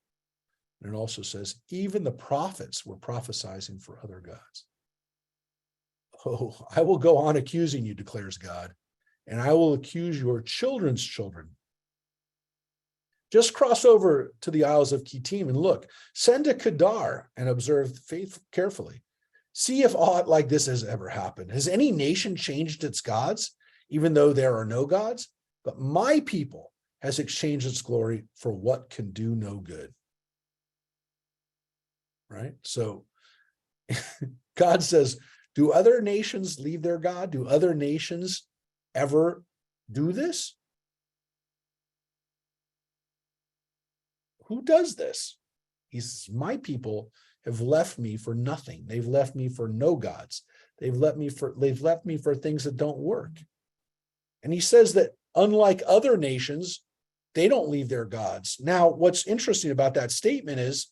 And it also says, even the prophets were prophesying for other gods. Oh, I will go on accusing you, declares God, and I will accuse your children's children. Just cross over to the Isles of Kittim and look. Send to Kedar and observe faith carefully. See if aught like this has ever happened. Has any nation changed its gods, even though there are no gods? But my people has exchanged its glory for what can do no good. Right? So God says, do other nations leave their God? Do other nations ever do this? Who does this? He says, my people have left me for nothing. They've left me for no gods. They've left me for things that don't work. And he says that unlike other nations, they don't leave their gods. Now, what's interesting about that statement is,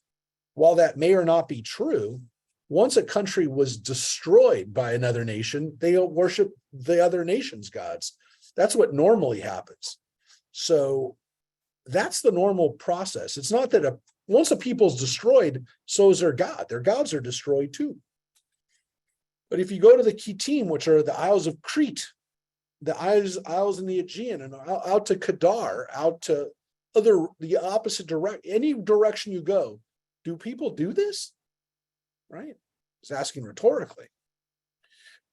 while that may or not be true, once a country was destroyed by another nation, they don't worship the other nation's gods. That's what normally happens. So that's the normal process. It's not that once a people's destroyed, so is their God. Their gods are destroyed too. But if you go to the Kittim, which are the Isles of Crete, the Isles in the Aegean, and out to Kedar, out to the opposite direction, any direction you go, do people do this? Right? He's asking rhetorically.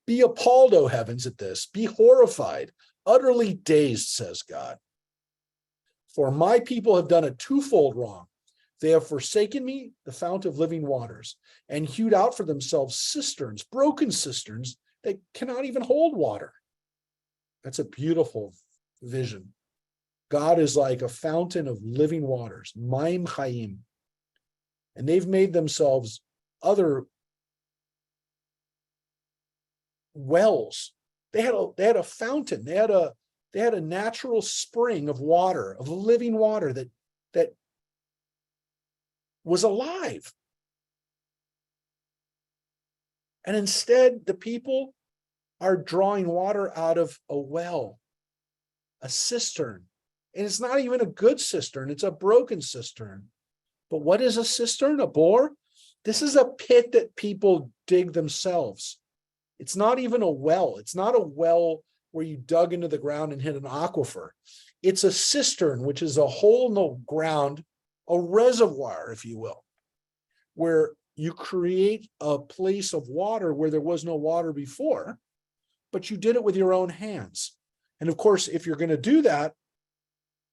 Be appalled, O heavens, at this. Be horrified, utterly dazed, says God. For my people have done a twofold wrong. They have forsaken me, the fount of living waters, and hewed out for themselves cisterns, broken cisterns that cannot even hold water. That's a beautiful vision. God is like a fountain of living waters, Maim Chaim. And they've made themselves other wells. They had a fountain. They had a natural spring of water, of living water that was alive. And instead, the people are drawing water out of a well, a cistern. And it's not even a good cistern, it's a broken cistern. But what is a cistern? A bore? This is a pit that people dig themselves. It's not even a well. It's not a well where you dug into the ground and hit an aquifer. It's a cistern, which is a hole in the ground, a reservoir, if you will, where you create a place of water where there was no water before, but you did it with your own hands. And of course, if you're going to do that,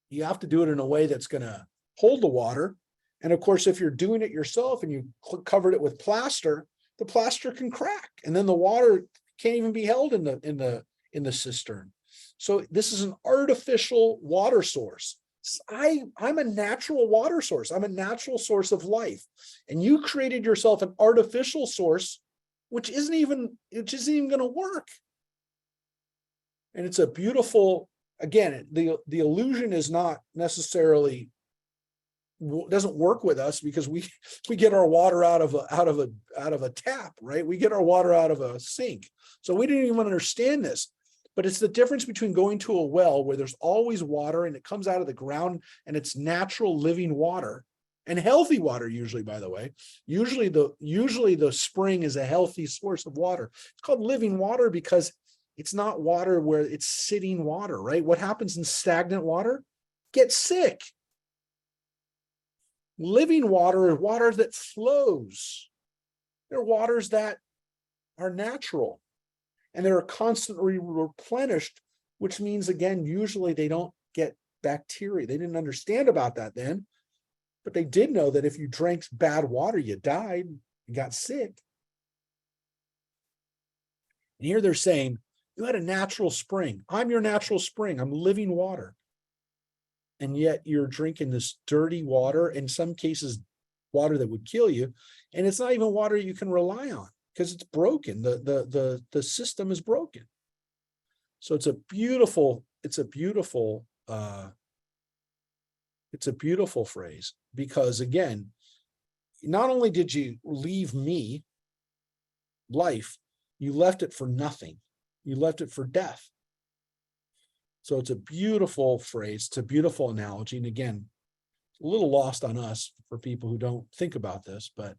you have to do it in a way that's going to hold the water. And of course, if you're doing it yourself and you covered it with plaster, the plaster can crack, and then the water can't even be held in the cistern. So this is an artificial water source. I'm a natural water source. I'm a natural source of life, and you created yourself an artificial source, which isn't even going to work. And it's a beautiful. Again, the illusion is not necessarily. Doesn't work with us because we get our water out of a tap, right? We get our water out of a sink. So we didn't even understand this, but it's the difference between going to a well where there's always water and it comes out of the ground and it's natural living water and healthy water. Usually, by the way, usually the spring is a healthy source of water. It's called living water because it's not water where it's sitting water, right? What happens in stagnant water? Get sick. Living water is water that flows. They're waters that are natural and they're constantly replenished, which means, again, usually they don't get bacteria. They didn't understand about that then, but they did know that if you drank bad water, you died, you got sick. And here they're saying, you had a natural spring. I'm your natural spring. I'm living water. And yet you're drinking this dirty water, in some cases, water that would kill you. And it's not even water you can rely on because it's broken. The system is broken. So it's a beautiful phrase, because again, not only did you leave me, life, you left it for nothing. You left it for death. So it's a beautiful phrase. It's a beautiful analogy. And again, a little lost on us for people who don't think about this, but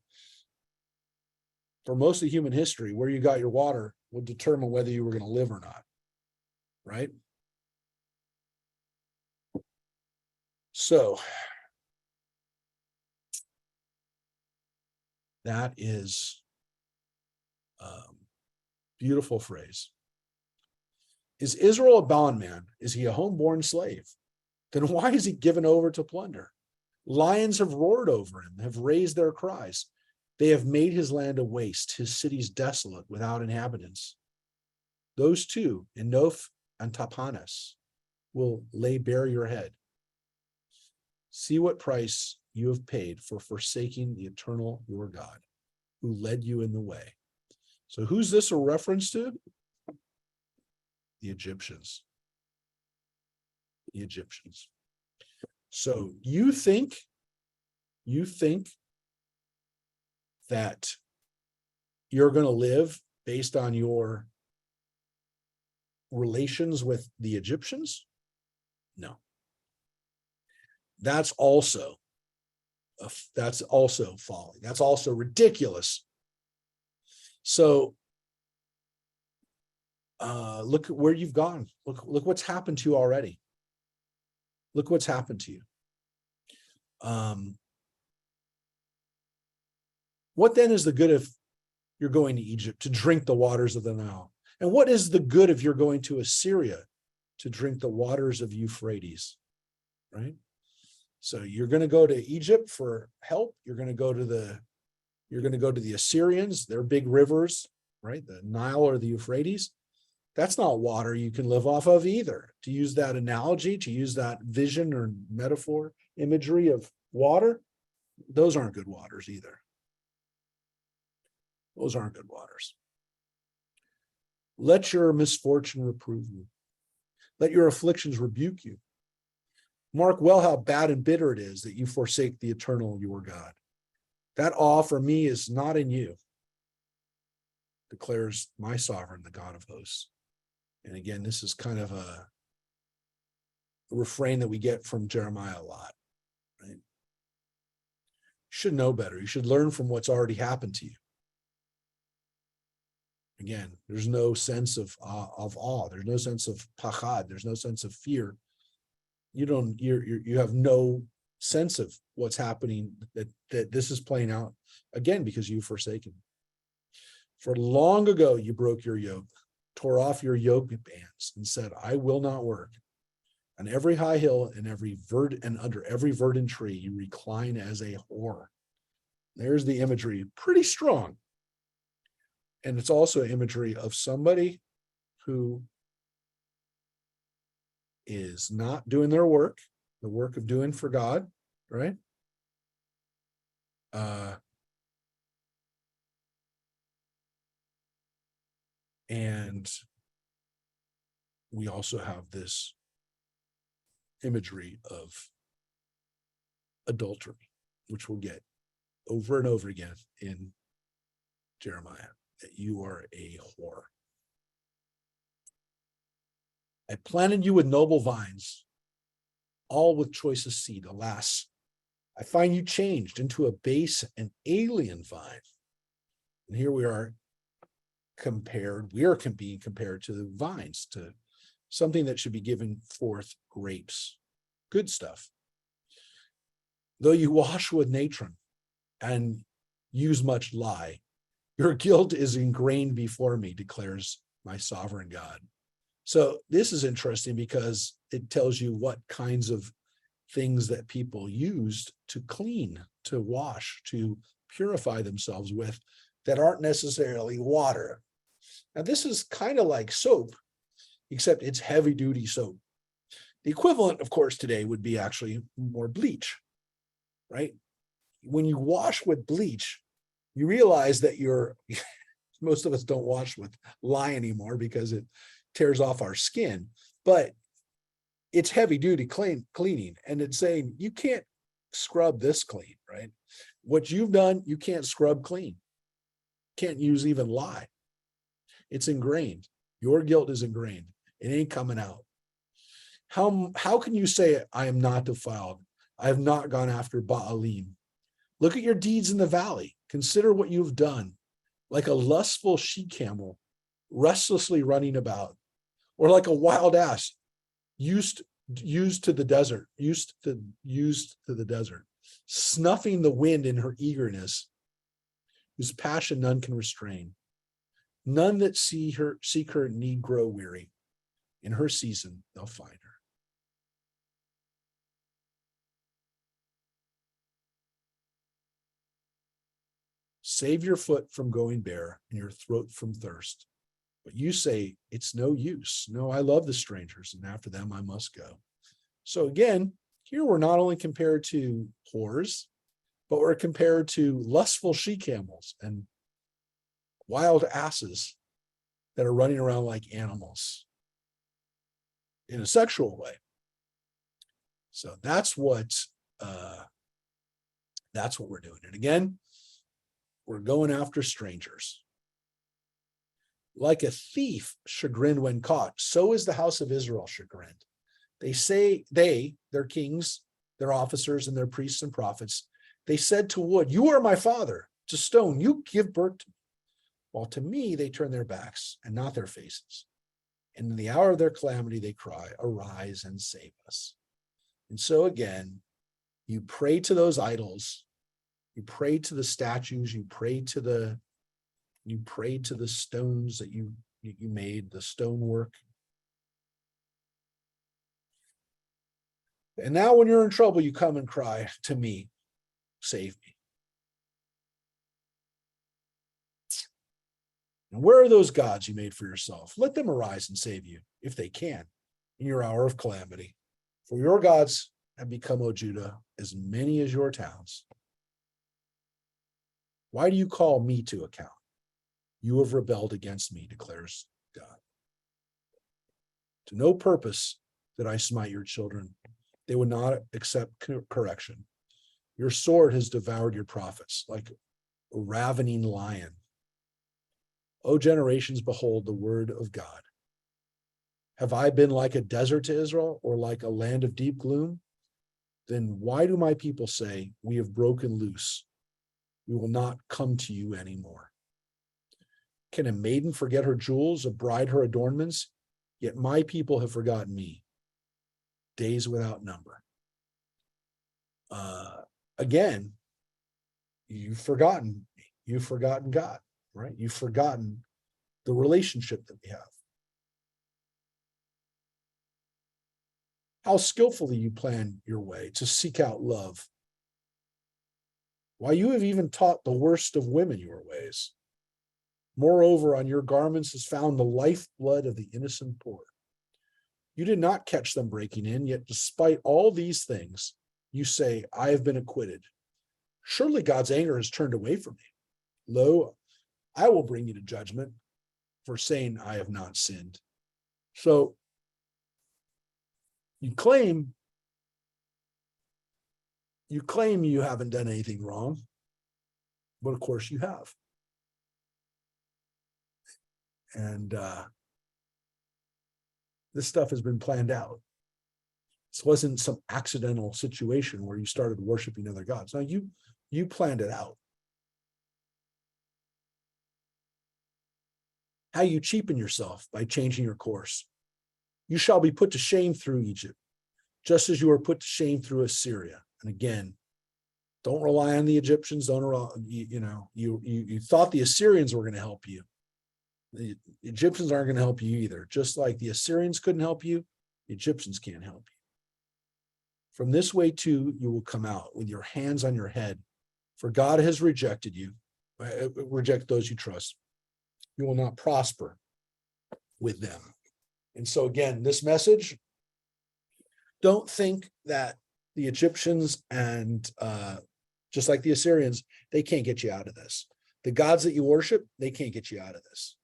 for most of human history, where you got your water would determine whether you were going to live or not, right? So that is beautiful phrase. Is Israel a bondman? Is he a homeborn slave? Then why is he given over to plunder? Lions have roared over him, have raised their cries. They have made his land a waste, his cities desolate without inhabitants. Those two, in Noph and Tapanes, will lay bare your head. See what price you have paid for forsaking the eternal your God, who led you in the way. So who's this a reference to? The Egyptians. The Egyptians. So you think that you're going to live based on your relations with the Egyptians? No. That's also folly. That's also ridiculous. So look at where you've gone. Look what's happened to you already. Look what's happened to you. What then is the good if you're going to Egypt to drink the waters of the Nile? And what is the good if you're going to Assyria to drink the waters of Euphrates? Right? So you're going to go to Egypt for help. You're going to go to the Assyrians, their big rivers, right? The Nile or the Euphrates. That's not water you can live off of either. To use that analogy, to use that vision or metaphor, imagery of water, those aren't good waters either. Those aren't good waters. Let your misfortune reprove you. Let your afflictions rebuke you. Mark well how bad and bitter it is that you forsake the eternal your God. That awe for me is not in you, declares my sovereign, the God of hosts. And again, this is kind of a refrain that we get from Jeremiah a lot, right? You should know better. You should learn from what's already happened to you. Again, there's no sense of awe. There's no sense of pachad. There's no sense of fear. You have no sense of what's happening, that this is playing out again because you've forsaken. For long ago you broke your yoke, tore off your yoke bands, and said, I will not work. On every high hill and under every verdant tree you recline as a whore. There's the imagery, pretty strong. And it's also imagery of somebody who is not doing their work, the work of doing for God, right? And we also have this imagery of adultery, which we'll get over and over again in Jeremiah, that you are a whore. I planted you with noble vines, all with choicest seed. Alas, I find you changed into a base and alien vine. And here we are being compared to the vines, to something that should be given forth grapes, good stuff. Though you wash with natron and use much lye, your guilt is ingrained before me, declares my sovereign God. So this is interesting because it tells you what kinds of things that people used to clean, to wash, to purify themselves with that aren't necessarily water. Now, this is kind of like soap, except it's heavy duty soap. The equivalent, of course, today would be actually more bleach, right? When you wash with bleach, you realize that most of us don't wash with lye anymore because it tears off our skin, but it's heavy duty cleaning. And it's saying you can't scrub this clean, right? What you've done, you can't scrub clean. Can't use even lye. It's ingrained. Your guilt is ingrained. It ain't coming out. How can you say I am not defiled? I have not gone after Baalim. Look at your deeds in the valley. Consider what you have done, like a lustful she-camel, restlessly running about, or like a wild ass used to the desert, used to the desert, snuffing the wind in her eagerness, whose passion none can restrain. None that seek her need grow weary. In her season, they'll find her. Save your foot from going bare and your throat from thirst. But you say, it's no use. No, I love the strangers, and after them I must go. So again, here we're not only compared to whores, but we're compared to lustful she-camels and wild asses that are running around like animals in a sexual way. So that's what we're doing. And again, we're going after strangers. Like a thief chagrined when caught, so is the house of Israel chagrined. They say, their kings, their officers, and their priests and prophets, they said to wood, you are my father, to stone, you give birth to me. While to me they turn their backs and not their faces. And in the hour of their calamity they cry, arise and save us. And so again, you pray to those idols, you pray to the statues, you pray to the stones that you made, the stonework. And now when you're in trouble, you come and cry to me, save me. And where are those gods you made for yourself? Let them arise and save you, if they can, in your hour of calamity. For your gods have become, O Judah, as many as your towns. Why do you call me to account? You have rebelled against me, declares God. To no purpose did I smite your children. They would not accept correction. Your sword has devoured your prophets like a ravening lion. O generations, behold the word of God. Have I been like a desert to Israel, or like a land of deep gloom? Then why do my people say, we have broken loose? We will not come to you anymore. Can a maiden forget her jewels, a bride her adornments? Yet my people have forgotten me, days without number. Again, you've forgotten me. You've forgotten God, right? You've forgotten the relationship that we have. How skillfully you plan your way to seek out love. Why, you have even taught the worst of women your ways. Moreover, on your garments is found the lifeblood of the innocent poor. You did not catch them breaking in, yet despite all these things, you say, I have been acquitted. Surely God's anger has turned away from me. Lo, I will bring you to judgment for saying I have not sinned. So you claim you haven't done anything wrong, but of course you have. And this stuff has been planned out. This wasn't some accidental situation where you started worshiping other gods. No, you planned it out. How you cheapen yourself by changing your course. You shall be put to shame through Egypt, just as you were put to shame through Assyria. And again, don't rely on the Egyptians. Don't rely, you thought the Assyrians were going to help you. The Egyptians aren't going to help you either. Just like the Assyrians couldn't help you, the Egyptians can't help you. From this way too, you will come out with your hands on your head, for God has rejected you. Reject those you trust. You will not prosper with them. And so again, this message, don't think that the Egyptians and just like the Assyrians, they can't get you out of this. The gods that you worship, they can't get you out of this.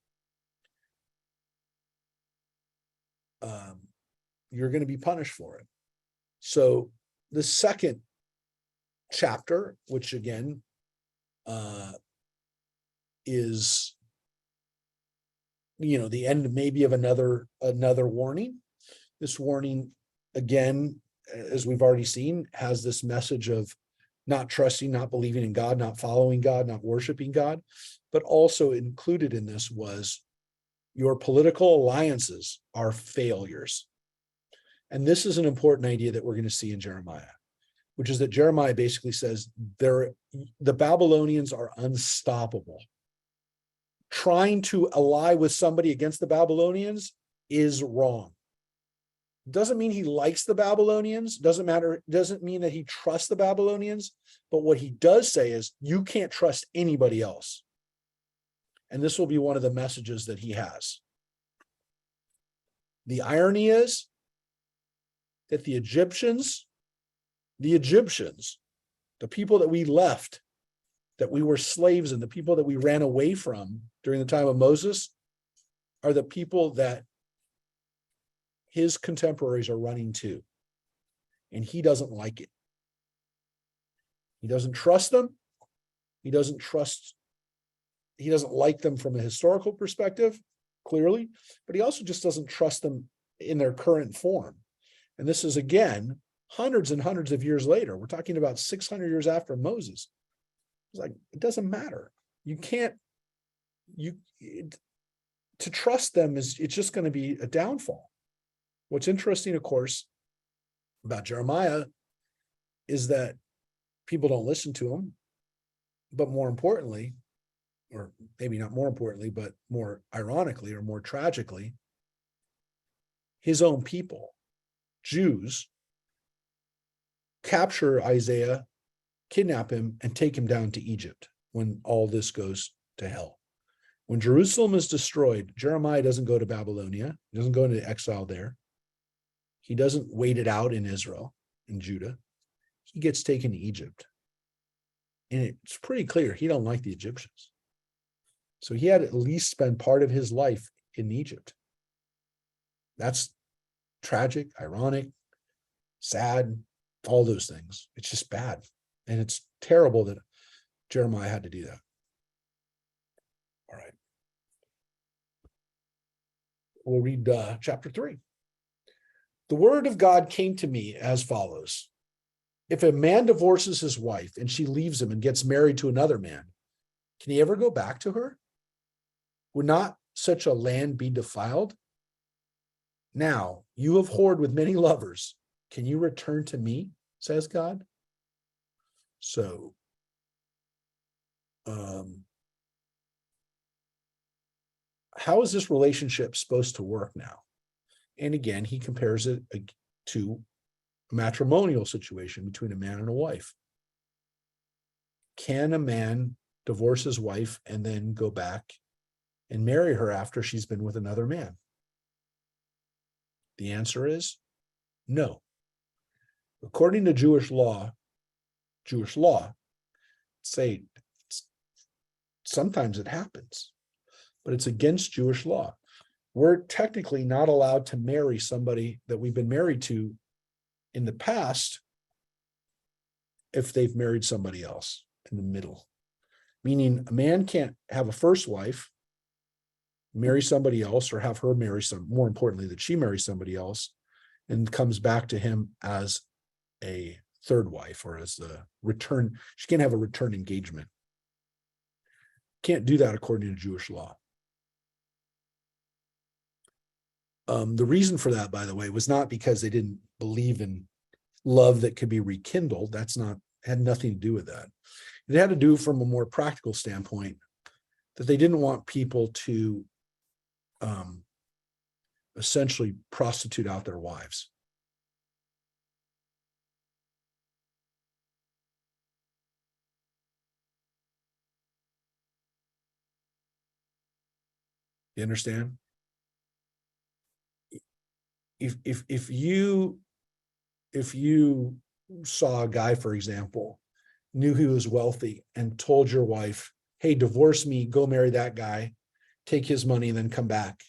You're going to be punished for it. So the second chapter, which again is the end maybe of another warning. This warning again as we've already seen, has this message of not trusting, not believing in God, not following God, not worshiping God. But also included in this was your political alliances are failures. And this is an important idea that we're going to see in Jeremiah, which is that Jeremiah basically says the Babylonians are unstoppable. Trying to ally with somebody against the Babylonians is wrong. Doesn't mean he likes the Babylonians, doesn't mean that he trusts the Babylonians, but what he does say is you can't trust anybody else. And this will be one of the messages that he has. The irony is that the Egyptians, the people that we left, that we were slaves and the people that we ran away from during the time of Moses, are the people that his contemporaries are running to. And he doesn't like it. He doesn't trust them. He doesn't like them from a historical perspective, clearly, but he also just doesn't trust them in their current form. And this is, again, hundreds and hundreds of years later. We're talking about 600 years after Moses. It's like, it doesn't matter. To trust them it's just going to be a downfall. What's interesting, of course, about Jeremiah is that people don't listen to him, but more importantly, or maybe not more importantly, but more ironically or more tragically, his own people, Jews, capture Isaiah, kidnap him, and take him down to Egypt when all this goes to hell. When Jerusalem is destroyed, Jeremiah doesn't go to Babylonia. He doesn't go into exile there. He doesn't wait it out in Israel, in Judah. He gets taken to Egypt. And it's pretty clear he don't like the Egyptians. So he had at least spent part of his life in Egypt. That's tragic, ironic, sad, all those things. It's just bad. And it's terrible that Jeremiah had to do that. All right. We'll read chapter 3. The word of God came to me as follows. If a man divorces his wife and she leaves him and gets married to another man, can he ever go back to her? Would not such a land be defiled? Now, you have whored with many lovers. Can you return to me, says God? So, how is this relationship supposed to work now? And again, he compares it to a matrimonial situation between a man and a wife. Can a man divorce his wife and then go back and marry her after she's been with another man? The answer is no. According to Jewish law, say sometimes it happens, but it's against Jewish law. We're technically not allowed to marry somebody that we've been married to in the past if they've married somebody else in the middle. Meaning a man can't have a first wife, marry somebody else, or have her marry more importantly, that she marries somebody else and comes back to him as a third wife or as the return. She can't have a return engagement. Can't do that according to Jewish law. The reason for that, by the way, was not because they didn't believe in love that could be rekindled. Had nothing to do with that. It had to do from a more practical standpoint that they didn't want people to essentially prostitute out their wives. You understand? If you saw a guy, for example, knew he was wealthy and told your wife, hey, divorce me, go marry that guy, take his money, and then come back.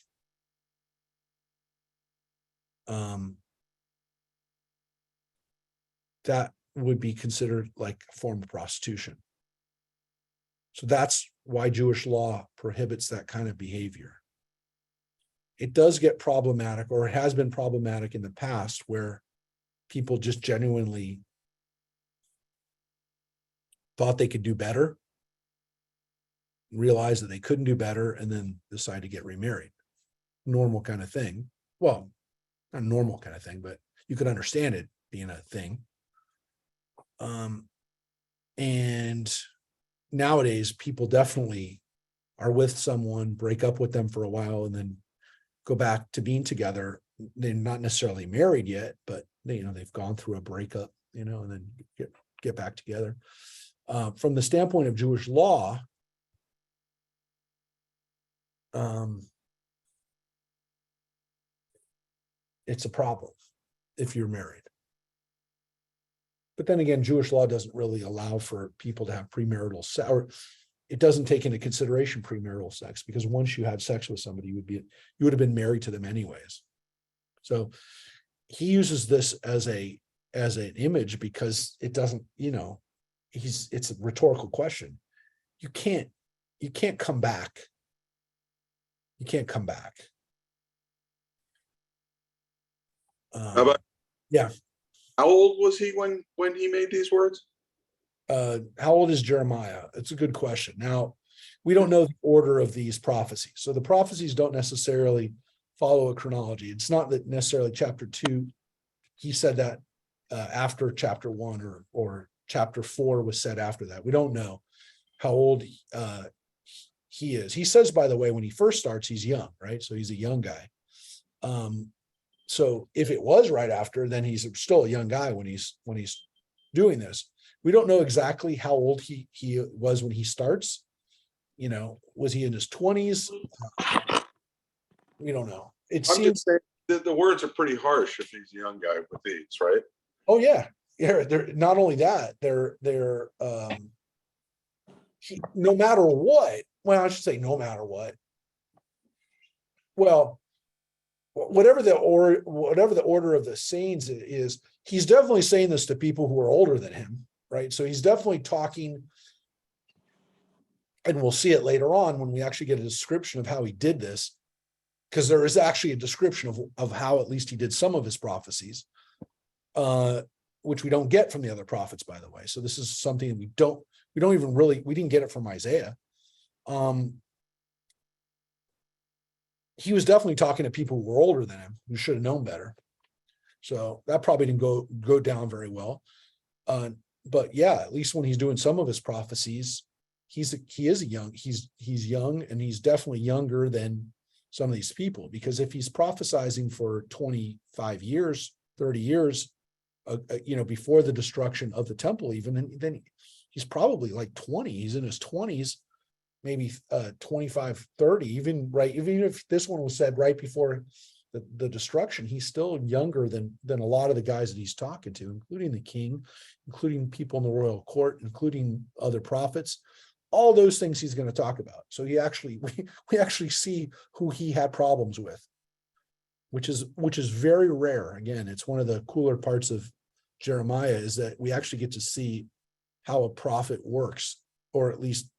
That would be considered like a form of prostitution. So that's why Jewish law prohibits that kind of behavior. It does get problematic, or it has been problematic in the past, where people just genuinely thought they could do better, realized that they couldn't do better, and then decide to get remarried. Normal kind of thing. Well, not a normal kind of thing, but you could understand it being a thing. And nowadays, people definitely are with someone, break up with them for a while, and then go back to being together. They're not necessarily married yet, but they've gone through a breakup, and then get back together. From the standpoint of Jewish law, it's a problem if you're married. But then again, Jewish law doesn't really allow for people to have premarital sex, or it doesn't take into consideration premarital sex, because once you have sex with somebody, you would have been married to them anyways. So he uses this as an image because it doesn't, it's a rhetorical question. You can't come back. You can't come back. Yeah. How old was he when he made these words? How old is Jeremiah? It's a good question. Now, we don't know the order of these prophecies. So the prophecies don't necessarily follow a chronology. It's not that necessarily chapter 2, he said that after chapter 1, or chapter 4 was said after that. We don't know how old he is. He says, by the way, when he first starts, he's young, right? So he's a young guy. So if it was right after, then he's still a young guy when he's doing this. We don't know exactly how old he was when he starts. Was he in his 20s? We don't know. It I'm seems just saying that the words are pretty harsh if he's a young guy with these, right? Oh yeah. They're not only that, they're no matter what. Well, I should say no matter what. Well, whatever the order of the sayings is, he's definitely saying this to people who are older than him, right? So he's definitely talking, and we'll see it later on when we actually get a description of how he did this, because there is actually a description of how at least he did some of his prophecies, which we don't get from the other prophets, by the way. So this is something we didn't get it from Isaiah. He was definitely talking to people who were older than him, who should have known better. So that probably didn't go down very well. But yeah, at least when he's doing some of his prophecies, he's young, and he's definitely younger than some of these people, because if he's prophesizing for 25 years, 30 years, before the destruction of the temple, even then he's probably like 20. He's in his 20s, maybe 25, 30, even if this one was said right before the destruction, he's still younger than a lot of the guys that he's talking to, including the king, including people in the royal court, including other prophets. All those things he's going to talk about. So we actually see who he had problems with, which is very rare. Again, it's one of the cooler parts of Jeremiah, is that we actually get to see how a prophet works, or at least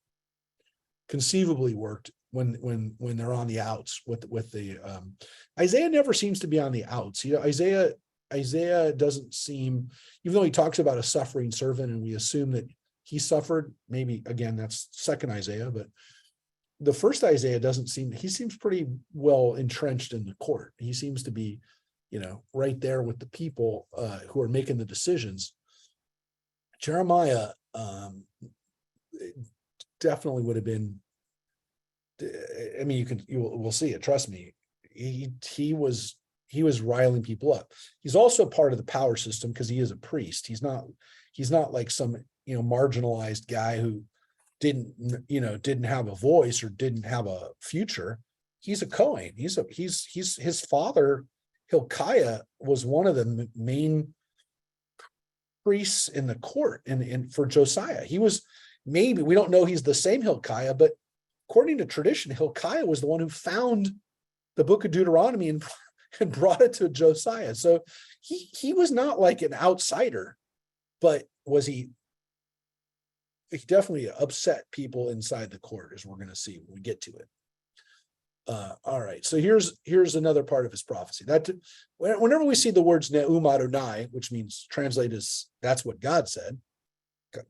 conceivably worked when they're on the outs with the Isaiah never seems to be on the outs. Isaiah doesn't seem, even though he talks about a suffering servant, and we assume that he suffered, maybe again that's second Isaiah, but the first Isaiah he seems pretty well entrenched in the court. He seems to be, right there with the people who are making the decisions. Jeremiah definitely would have been, I mean, we'll see it, trust me. He was riling people up. He's also part of the power system because he is a priest. He's not like some marginalized guy who didn't have a voice or didn't have a future. He's a Cohen. He's his father Hilkiah was one of the main priests in the court and for Josiah. He was, maybe we don't know he's the same Hilkiah, but according to tradition, Hilkiah was the one who found the book of Deuteronomy and brought it to Josiah. So he was not like an outsider, but he definitely upset people inside the court, as we're going to see when we get to it. All right. So here's another part of his prophecy. That whenever we see the words Ne'um Adonai, which means translated as that's what God said,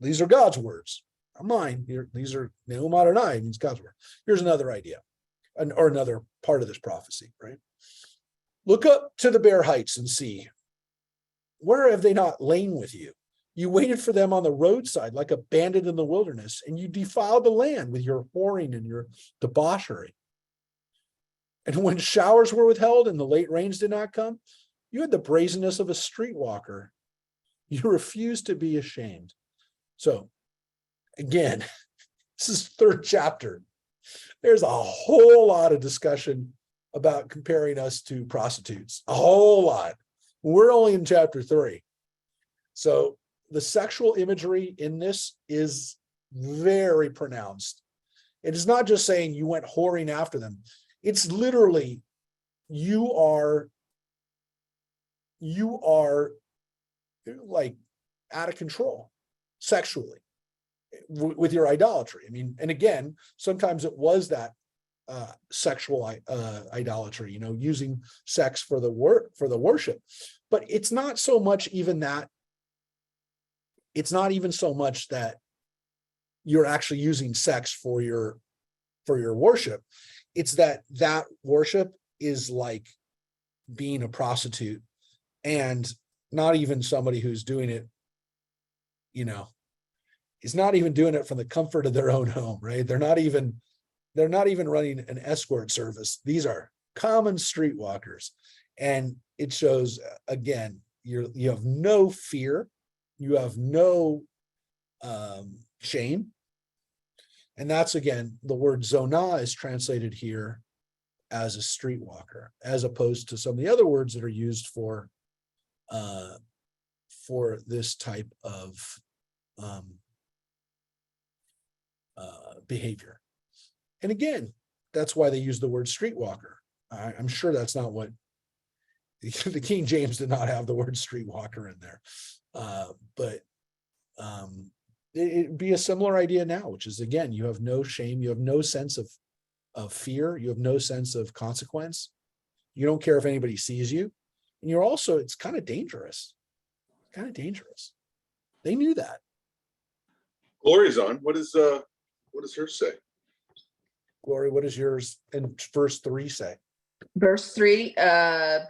these are God's words, not mine. These are Ne'um Adonai, means God's word. Here's another idea, or another part of this prophecy, right? Look up to the bare heights and see, where have they not lain with you? You waited for them on the roadside like a bandit in the wilderness, and you defiled the land with your whoring and your debauchery. And when showers were withheld and the late rains did not come, you had the brazenness of a streetwalker. You refused to be ashamed. So again, this is third chapter. There's a whole lot of discussion about comparing us to prostitutes, a whole lot. We're only in chapter 3. So the sexual imagery in this is very pronounced. It is not just saying you went whoring after them. It's literally, you are like out of control sexually with your idolatry. I mean, and again, sometimes it was that sexual idolatry, using sex for the worship, but it's not so much even that. It's not even so much that you're actually using sex for your worship. It's that worship is like being a prostitute, and not even somebody who's doing it, is not even doing it from the comfort of their own home, right? They're not even running an escort service. These are common streetwalkers. And it shows, again, you have no fear, you have no shame. And that's, again, the word zonah is translated here as a streetwalker, as opposed to some of the other words that are used for this type of behavior. And again, that's why they use the word streetwalker. I'm sure that's not what the King James did not have the word streetwalker in there. But it'd be a similar idea now, which is, again, you have no shame, you have no sense of fear, you have no sense of consequence. You don't care if anybody sees you. And you're also, it's kind of dangerous. They knew that. Glory's on. What does hers say? Glory, what does yours in verse 3 say? Verse 3, yet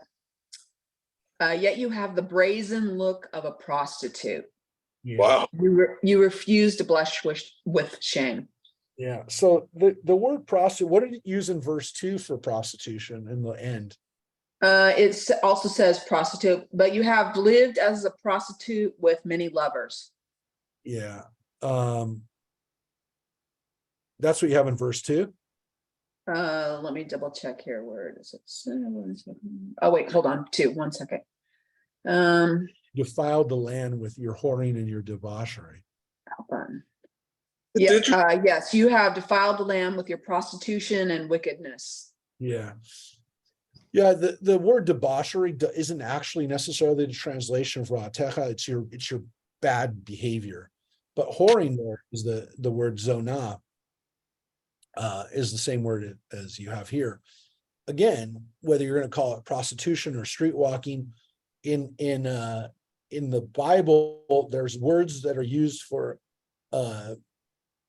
you have the brazen look of a prostitute. Yeah. Wow. You refuse to blush with shame. Yeah. So the word prostitute, what did it use in verse 2 for prostitution in the end? It also says prostitute, but you have lived as a prostitute with many lovers. Yeah. That's what you have in verse 2. Let me double check here. Where does it say? Oh, wait, hold on. 2, 1 second. Defiled the land with your whoring and your debauchery. Hold on. Did you- Yes, you have defiled the land with your prostitution and wickedness. Yeah. Yeah, the word debauchery isn't actually necessarily the translation of ra'atecha. It's your bad behavior. But whoring there is the word zonah, is the same word as you have here. Again, whether you're going to call it prostitution or streetwalking, in the Bible, there's words that are used for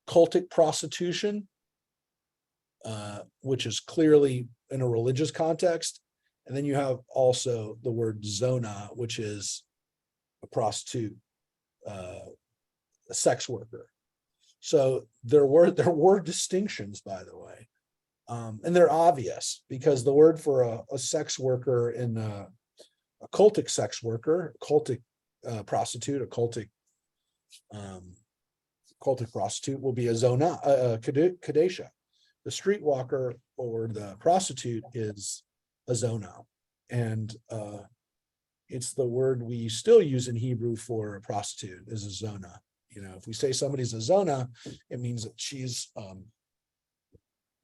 cultic prostitution, which is clearly in a religious context. And then you have also the word zonah, which is a prostitute, a sex worker. So there were distinctions, by the way, and they're obvious, because the word for a sex worker in a cultic sex worker, cultic prostitute, a cultic prostitute will be a zonah, kadesha. The streetwalker or the prostitute is a zonah, and it's the word we still use in Hebrew for a prostitute is a zonah. If we say somebody's a zonah, it means that she's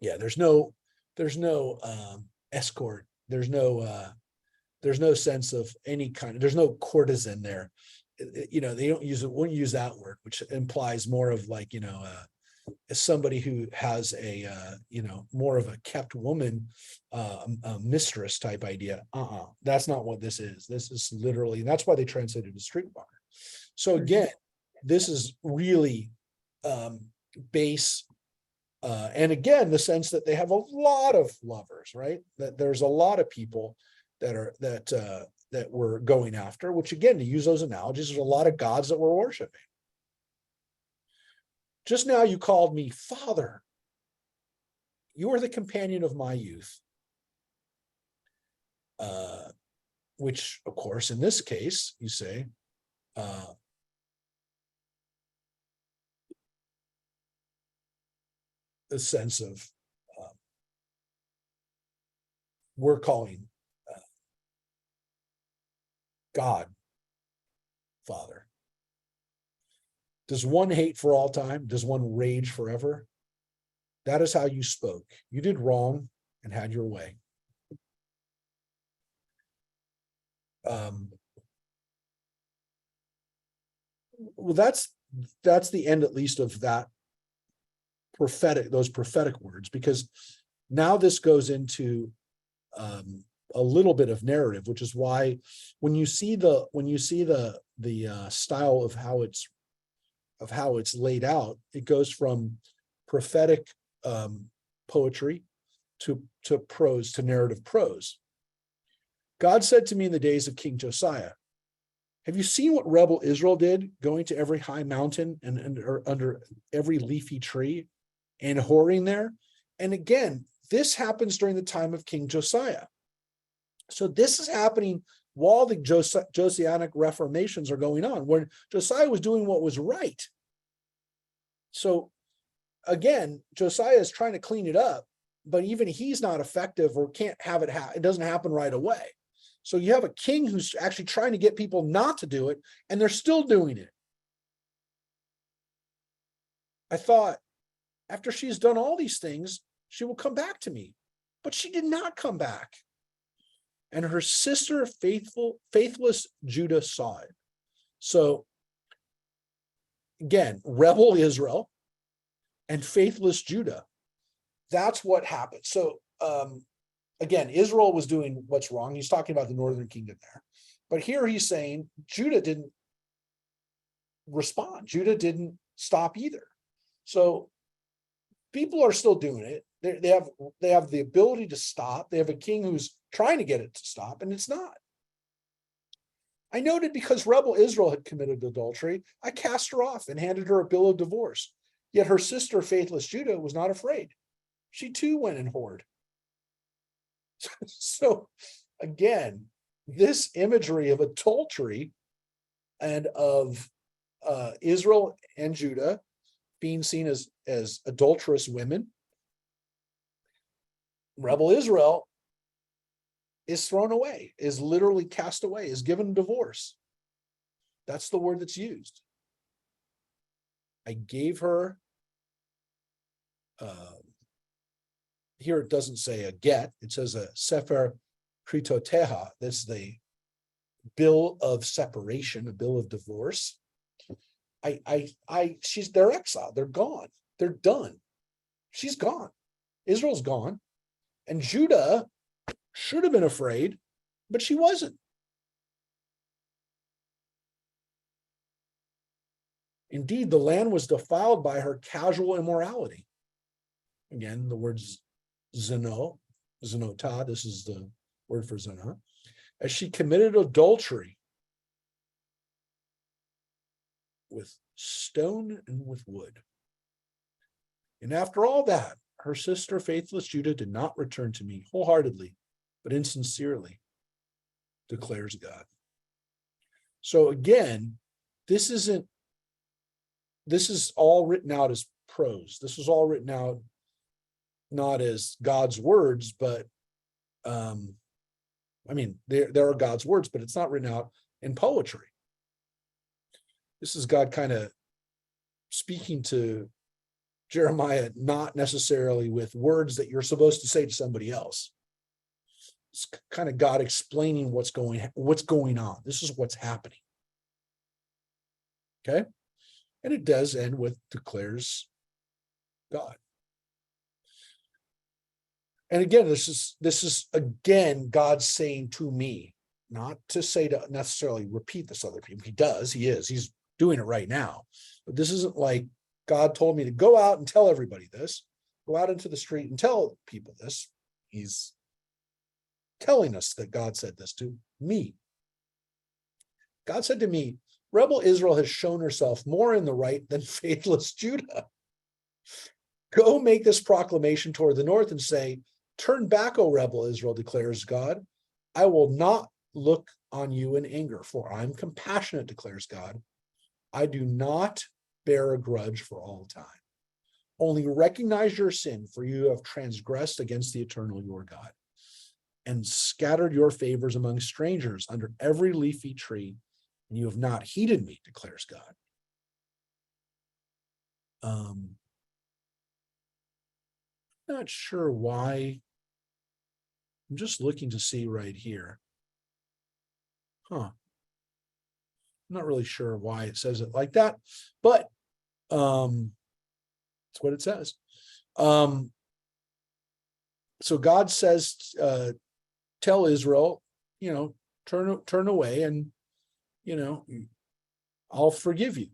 there's no escort, there's no sense of any kind, there's no courtesan there. They wouldn't use that word, which implies more of like as somebody who has a more of a kept woman, a mistress type idea. That's not what this is. This is literally, and that's why they translated to streetwalker. So again, this is really base. And again, the sense that they have a lot of lovers, right? That there's a lot of people that we're going after, which again, to use those analogies, there's a lot of gods that we're worshiping. Just now you called me Father. You are the companion of my youth. Which, of course, in this case, you say, the sense of we're calling God Father. Does one hate for all time? Does one rage forever? That is how you spoke. You did wrong and had your way. Well, that's the end, at least, of that those prophetic words, because now this goes into a little bit of narrative, which is why when you see the style of how it's laid out, it goes from prophetic poetry to prose, to narrative prose. God said to me in the days of King Josiah, have you seen what rebel Israel did, going to every high mountain and under every leafy tree and whoring there? And again, this happens during the time of King Josiah. So this is happening while the Josianic reformations are going on, when Josiah was doing what was right. So again, Josiah is trying to clean it up, but even he's not effective, or can't have it. It doesn't happen right away. So you have a king who's actually trying to get people not to do it, and they're still doing it. I thought, after she's done all these things, she will come back to me, but she did not come back. And her sister, faithless Judah, saw it. So again, rebel Israel and faithless Judah. That's what happened. So again, Israel was doing what's wrong. He's talking about the northern kingdom there. But here he's saying Judah didn't respond. Judah didn't stop either. So people are still doing it. They have the ability to stop. They have a king who's trying to get it to stop, and it's not. I noted because rebel Israel had committed adultery, I cast her off and handed her a bill of divorce. Yet her sister, faithless Judah, was not afraid. She too went and whored. So again, this imagery of adultery and of Israel and Judah being seen as adulterous women, rebel Israel is thrown away, is literally cast away, is given divorce. That's the word that's used. I gave her, here it doesn't say a get, it says a sefer kritoteha. This is the bill of separation, a bill of divorce. They're exiled, they're gone, they're done. She's gone. Israel's gone. And Judah should have been afraid, but she wasn't. Indeed, the land was defiled by her casual immorality. Again, the words zinotah, this is the word for zina, as she committed adultery with stone and with wood. And after all that, her sister, faithless Judah, did not return to me wholeheartedly, but insincerely, declares God. So again, this is all written out as prose. This is all written out not as God's words, but there are God's words, but it's not written out in poetry. This is God kind of speaking to Jeremiah, not necessarily with words that you're supposed to say to somebody else. It's kind of God explaining what's going on. This is what's happening. Okay. And it does end with declares God. And again, this is again God saying to me, not to say to necessarily repeat this to other people. He's doing it right now. But this isn't like God told me to go out and tell everybody this, go out into the street and tell people this. He's telling us that God said this to me. God said to me, rebel Israel has shown herself more in the right than faithless Judah. Go make this proclamation toward the north and say, turn back, O rebel Israel, declares God. I will not look on you in anger, for I'm compassionate, declares God. I do not bear a grudge for all time. Only recognize your sin, for you have transgressed against the eternal your God, and scattered your favors among strangers under every leafy tree, and you have not heeded me, declares God. Not sure why. I'm just looking to see right here. I'm not really sure why it says it like that, but that's what it says. So God says, tell Israel, turn away and, I'll forgive you.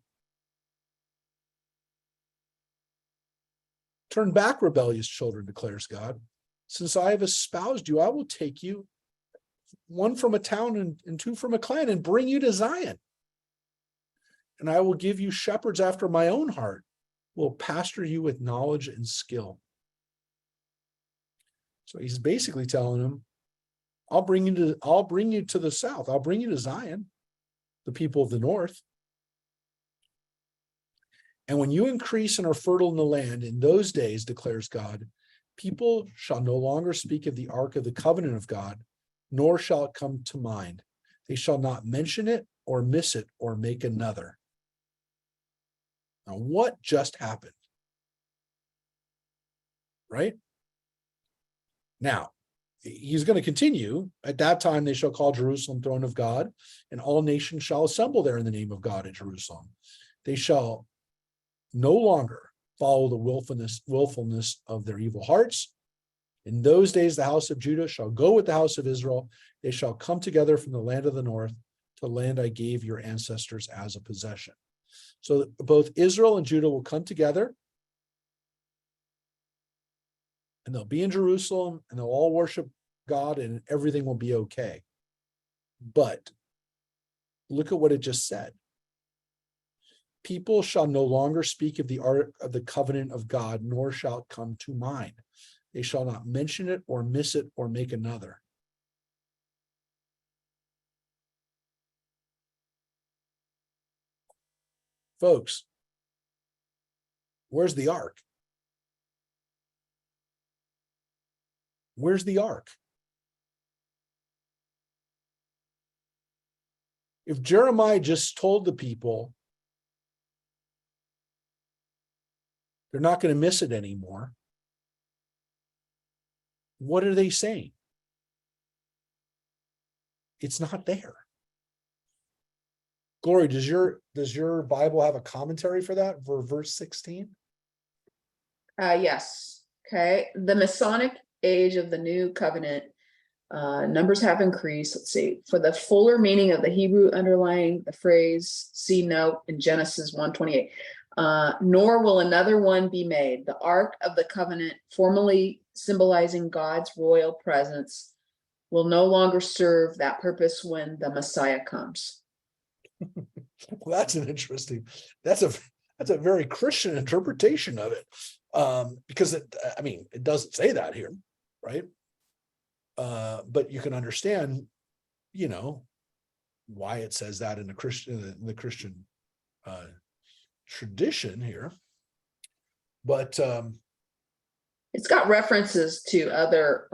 Turn back, rebellious children, declares God. Since I have espoused you, I will take you, one from a town and two from a clan, and bring you to Zion. And I will give you shepherds after my own heart, will pasture you with knowledge and skill. So he's basically telling them, I'll bring you to the south. I'll bring you to Zion, the people of the north. And when you increase and are fertile in the land, in those days, declares God, people shall no longer speak of the ark of the covenant of God, nor shall it come to mind. They shall not mention it or miss it or make another. Now, what just happened? Right? Now, he's going to continue. At that time, they shall call Jerusalem throne of God, and all nations shall assemble there in the name of God at Jerusalem. They shall no longer follow the willfulness of their evil hearts. In those days, the house of Judah shall go with the house of Israel. They shall come together from the land of the north to the land I gave your ancestors as a possession. So both Israel and Judah will come together, and they'll be in Jerusalem, and they'll all worship God, and everything will be okay. But look at what it just said. People shall no longer speak of the ark of the covenant of God, nor shall it come to mind. They shall not mention it or miss it or make another. Folks, where's the ark? Where's the ark? If Jeremiah just told the people they're not going to miss it anymore, what are they saying? It's not there. Glory, does your Bible have a commentary for that, for verse 16? Yes. Okay. The Masonic age of the new covenant, numbers have increased. Let's see. For the fuller meaning of the Hebrew underlying the phrase, see note in Genesis 1:28. Nor will another one be made. The Ark of the Covenant, formally symbolizing God's royal presence, will no longer serve that purpose when the Messiah comes. Well, that's a very Christian interpretation of it, because it doesn't say that here, right? But you can understand, why it says that in the Christian tradition here. But it's got references to other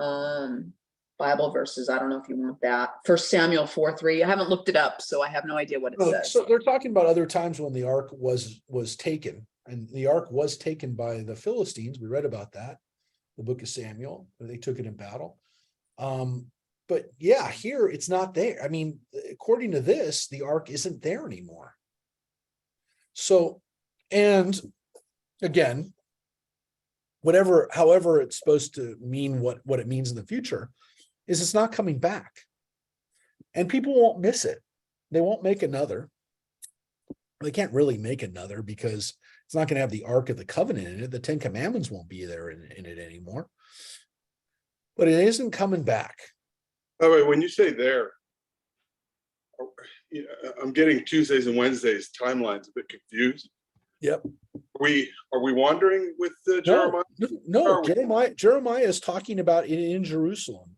Bible verses. I don't know if you want that. 1 Samuel 4:3. I haven't looked it up, so I have no idea what it says. So they're talking about other times when the ark was taken, and the ark was taken by the Philistines. We read about that, the book of Samuel, where they took it in battle. But yeah, here it's not there. I mean, according to this, the ark isn't there anymore. So, and again, however it's supposed to mean what it means in the future, is it's not coming back. And people won't miss it. They won't make another. They can't really make another because it's not going to have the Ark of the Covenant in it. The Ten Commandments won't be there in it anymore. But it isn't coming back. By the way, when you say there, I'm getting Tuesdays and Wednesdays timelines a bit confused. Yep. Are we wandering with Jeremiah? No, Jeremiah is talking about it in Jerusalem.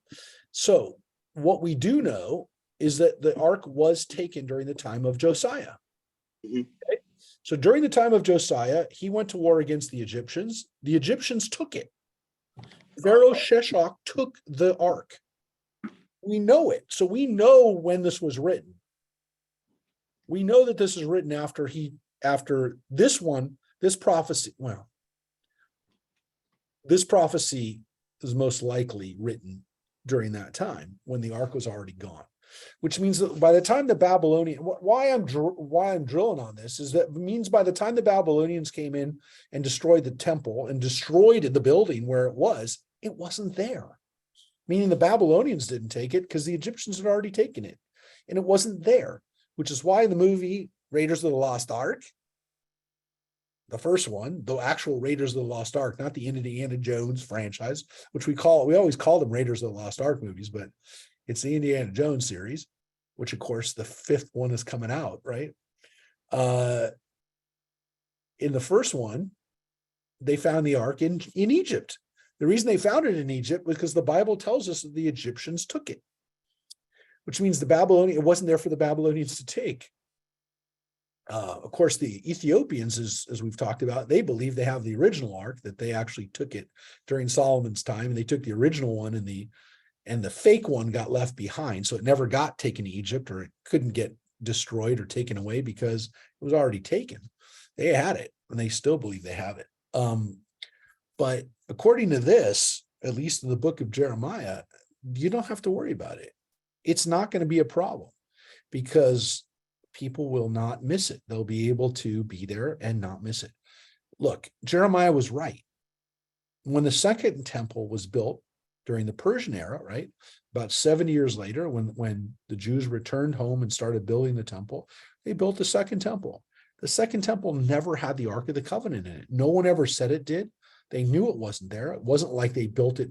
So what we do know is that the ark was taken during the time of Josiah. Mhm. Okay? So during the time of Josiah, he went to war against the Egyptians. The Egyptians took it. Pharaoh Sheshach took the ark. We know it. So we know when this was written. We know that this is written after this prophecy. Well, this prophecy is most likely written during that time when the ark was already gone, which means that by the time the Babylonian, why I'm drilling on this is that it means by the time the Babylonians came in and destroyed the temple and destroyed the building where it wasn't there. Meaning the Babylonians didn't take it because the Egyptians had already taken it and it wasn't there, which is why the movie Raiders of the Lost Ark, the first one, the actual Raiders of the Lost Ark, not the Indiana Jones franchise, which we always call them Raiders of the Lost Ark movies, but it's the Indiana Jones series, which of course the fifth one is coming out, right? In the first one, they found the ark in Egypt. The reason they found it in Egypt was because the Bible tells us that the Egyptians took it, which means it wasn't there for the Babylonians to take. Of course, the Ethiopians, as we've talked about, they believe they have the original ark, that they actually took it during Solomon's time, and they took the original one, and the fake one got left behind, so it never got taken to Egypt, or it couldn't get destroyed or taken away because it was already taken. They had it, and they still believe they have it. But according to this, at least in the book of Jeremiah, you don't have to worry about it. It's not going to be a problem because people will not miss it. They'll be able to be there and not miss it. Look, Jeremiah was right. When the second temple was built during the Persian era, right, about 70 years later, when the Jews returned home and started building the temple, they built the second temple. The second temple never had the Ark of the Covenant in it. No one ever said it did. They knew it wasn't there. It wasn't like they built it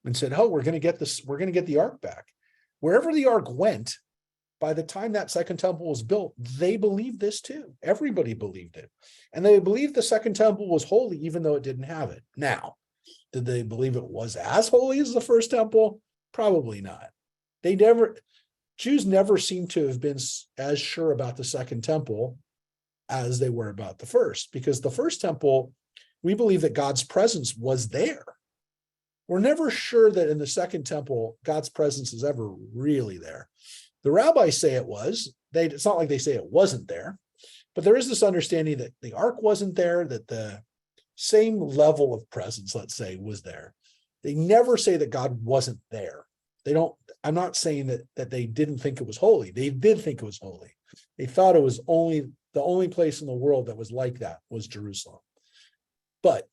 and said, oh, we're going to get the Ark back. Wherever the Ark went, by the time that second temple was built, they believed this too. Everybody believed it. And they believed the second temple was holy, even though it didn't have it. Now, did they believe it was as holy as the first temple? Probably not. Jews never seem to have been as sure about the second temple as they were about the first, because the first temple, we believe that God's presence was there. We're never sure that in the second temple, God's presence is ever really there. The rabbis say it was. It's not like they say it wasn't there, but there is this understanding that the ark wasn't there, that the same level of presence, let's say, was there. They never say that God wasn't there. I'm not saying that they didn't think it was holy. They did think it was holy. They thought it was the only place in the world that was like that was Jerusalem. But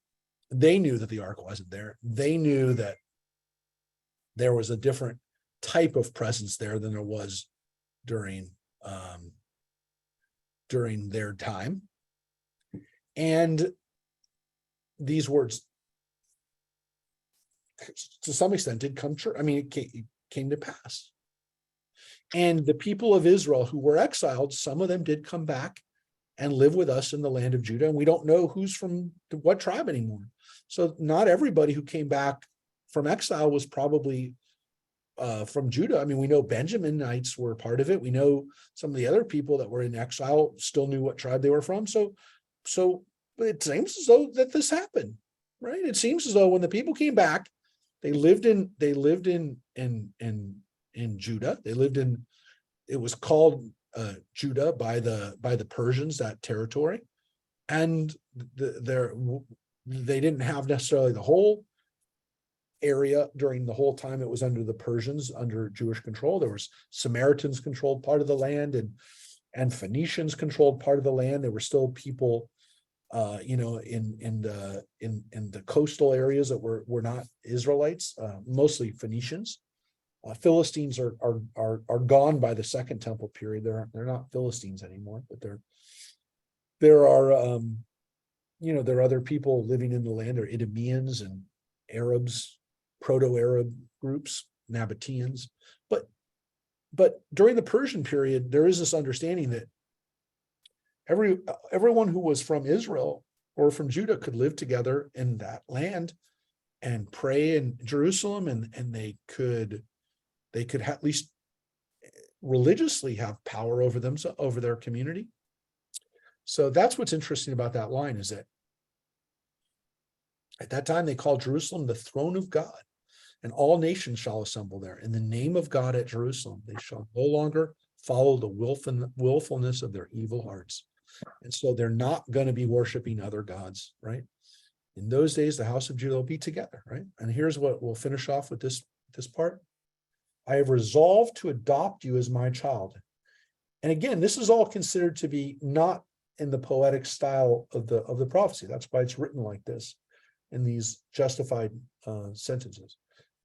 they knew that the ark wasn't there. They knew that there was a different type of presence there than there was during their time. And these words, to some extent, did come true. I mean, it came to pass. And the people of Israel who were exiled, some of them did come back and live with us in the land of Judah. And we don't know who's from what tribe anymore. So not everybody who came back from exile was probably from Judah. I mean, we know Benjaminites were part of it. We know some of the other people that were in exile still knew what tribe they were from. So it seems as though that this happened, right? It seems as though when the people came back, they lived in Judah. It was called Judah by the Persians, that territory, and they didn't have necessarily the whole area during the whole time it was under the Persians, under Jewish control. There was Samaritans controlled part of the land, and Phoenicians controlled part of the land. There were still people in the coastal areas that were not Israelites, mostly Phoenicians. Philistines are gone by the Second Temple period. They're not Philistines anymore, but there are there are other people living in the land. There are Idumeans and Arabs, Proto-Arab groups, Nabateans. But during the Persian period, there is this understanding that everyone who was from Israel or from Judah could live together in that land and pray in Jerusalem, and they could at least religiously have power over them, over their community. So that's what's interesting about that line, is that at that time they called Jerusalem the throne of God, and all nations shall assemble there in the name of God at Jerusalem. They shall no longer follow the willfulness of their evil hearts. And so they're not going to be worshiping other gods, right? In those days, the house of Judah will be together, right? And here's what we'll finish off with this part. I have resolved to adopt you as my child. And again, this is all considered to be not in the poetic style of the prophecy. That's why it's written like this in these justified sentences.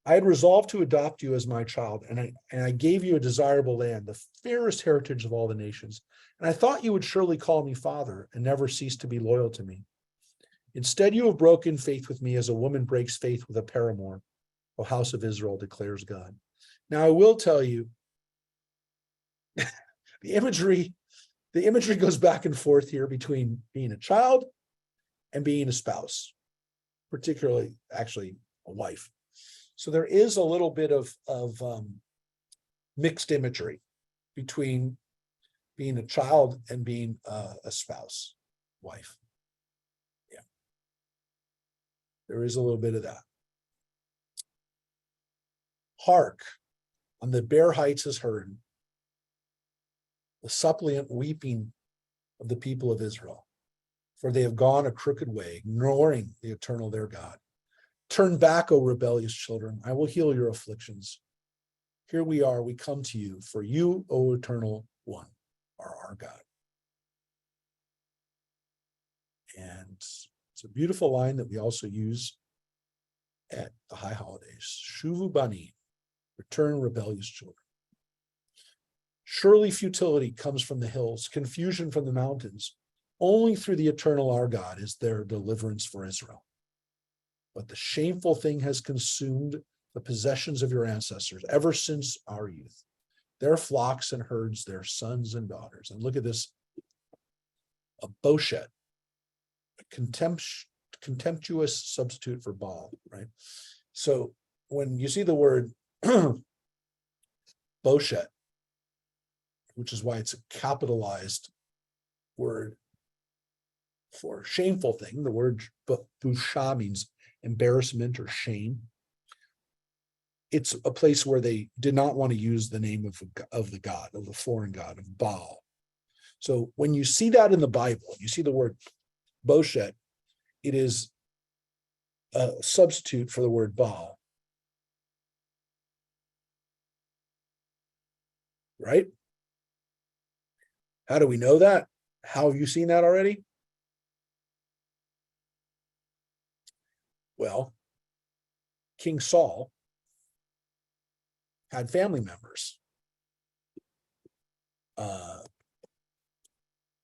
I had resolved to adopt you as my child, and I gave you a desirable land, the fairest heritage of all the nations. And I thought you would surely call me father and never cease to be loyal to me. Instead, you have broken faith with me as a woman breaks faith with a paramour, O house of Israel, declares God. Now, I will tell you, the imagery goes back and forth here between being a child and being a spouse, particularly, actually, a wife. So there is a little bit of mixed imagery between being a child and being a spouse, wife. Yeah, there is a little bit of that. Hark, on the bare heights is heard the suppliant weeping of the people of Israel, for they have gone a crooked way, ignoring the eternal their God. Turn back, O rebellious children, I will heal your afflictions. Here we are, we come to you, for you, O eternal one, are our God. And it's a beautiful line that we also use at the high holidays. Shuvu bani, return rebellious children. Surely futility comes from the hills, confusion from the mountains. Only through the eternal our God is there deliverance for Israel. But the shameful thing has consumed the possessions of your ancestors ever since our youth, their flocks and herds, their sons and daughters. And look at this, a boshet, a contemptuous substitute for Baal, right? So when you see the word boshet, which is why it's a capitalized word for shameful thing, the word busha means embarrassment or shame. It's a place where they did not want to use the name of the god, of the foreign god, of Baal. So when you see that in the Bible, you see the word boshet, it is a substitute for the word Baal. Right? How do we know that? How have you seen that already? Well, King Saul had family members.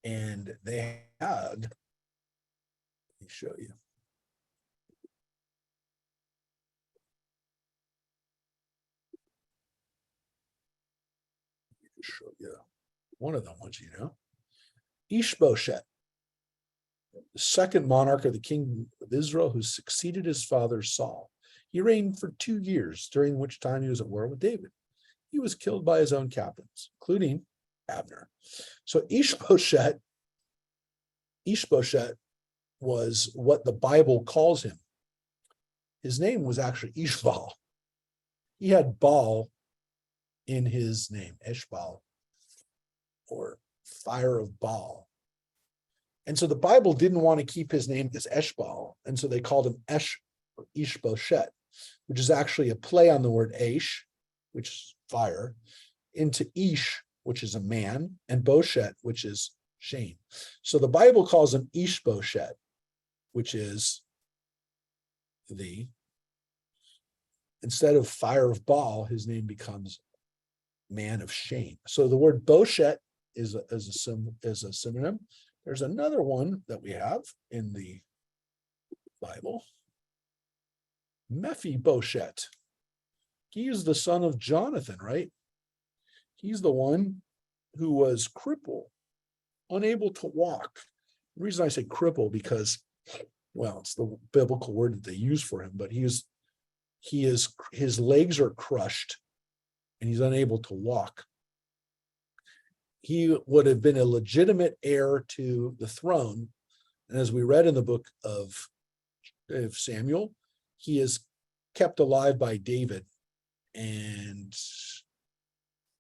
And they had, let me show you. Show you one of them ones, Ishbosheth, the second monarch of the kingdom of Israel, who succeeded his father Saul. He reigned for 2 years, during which time he was at war with David. He was killed by his own captains, including Abner. So Ishbosheth was what the Bible calls him. His name was actually Ishbal. He had Baal in his name, Eshbal, or fire of Baal. And so the Bible didn't want to keep his name as Eshbal, and so they called him Esh or Ishbosheth, which is actually a play on the word Esh, which is fire, into Ish, which is a man, and Boshet, which is shame. So the Bible calls him Ishbosheth, which is instead of fire of Baal, his name becomes man of shame. So the word Boshet is a synonym. There's another one that we have in the Bible, Mephibosheth. He is the son of Jonathan, right? He's the one who was crippled, unable to walk. The reason I say cripple because, well, it's the biblical word that they use for him, but his legs are crushed and he's unable to walk. He would have been a legitimate heir to the throne. And as we read in the book of Samuel, he is kept alive by David and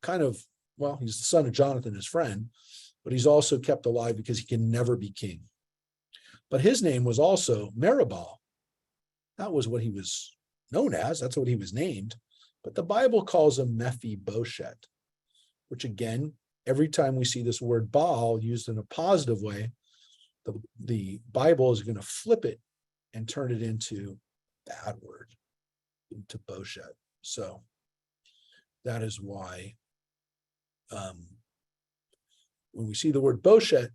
kind of, well, he's the son of Jonathan, his friend, but he's also kept alive because he can never be king. But his name was also Meribah. That was what he was known as. That's what he was named. But the Bible calls him Mephibosheth, which again, every time we see this word Baal used in a positive way, the Bible is going to flip it and turn it into a bad word, into Bosheth. So that is why when we see the word Bosheth,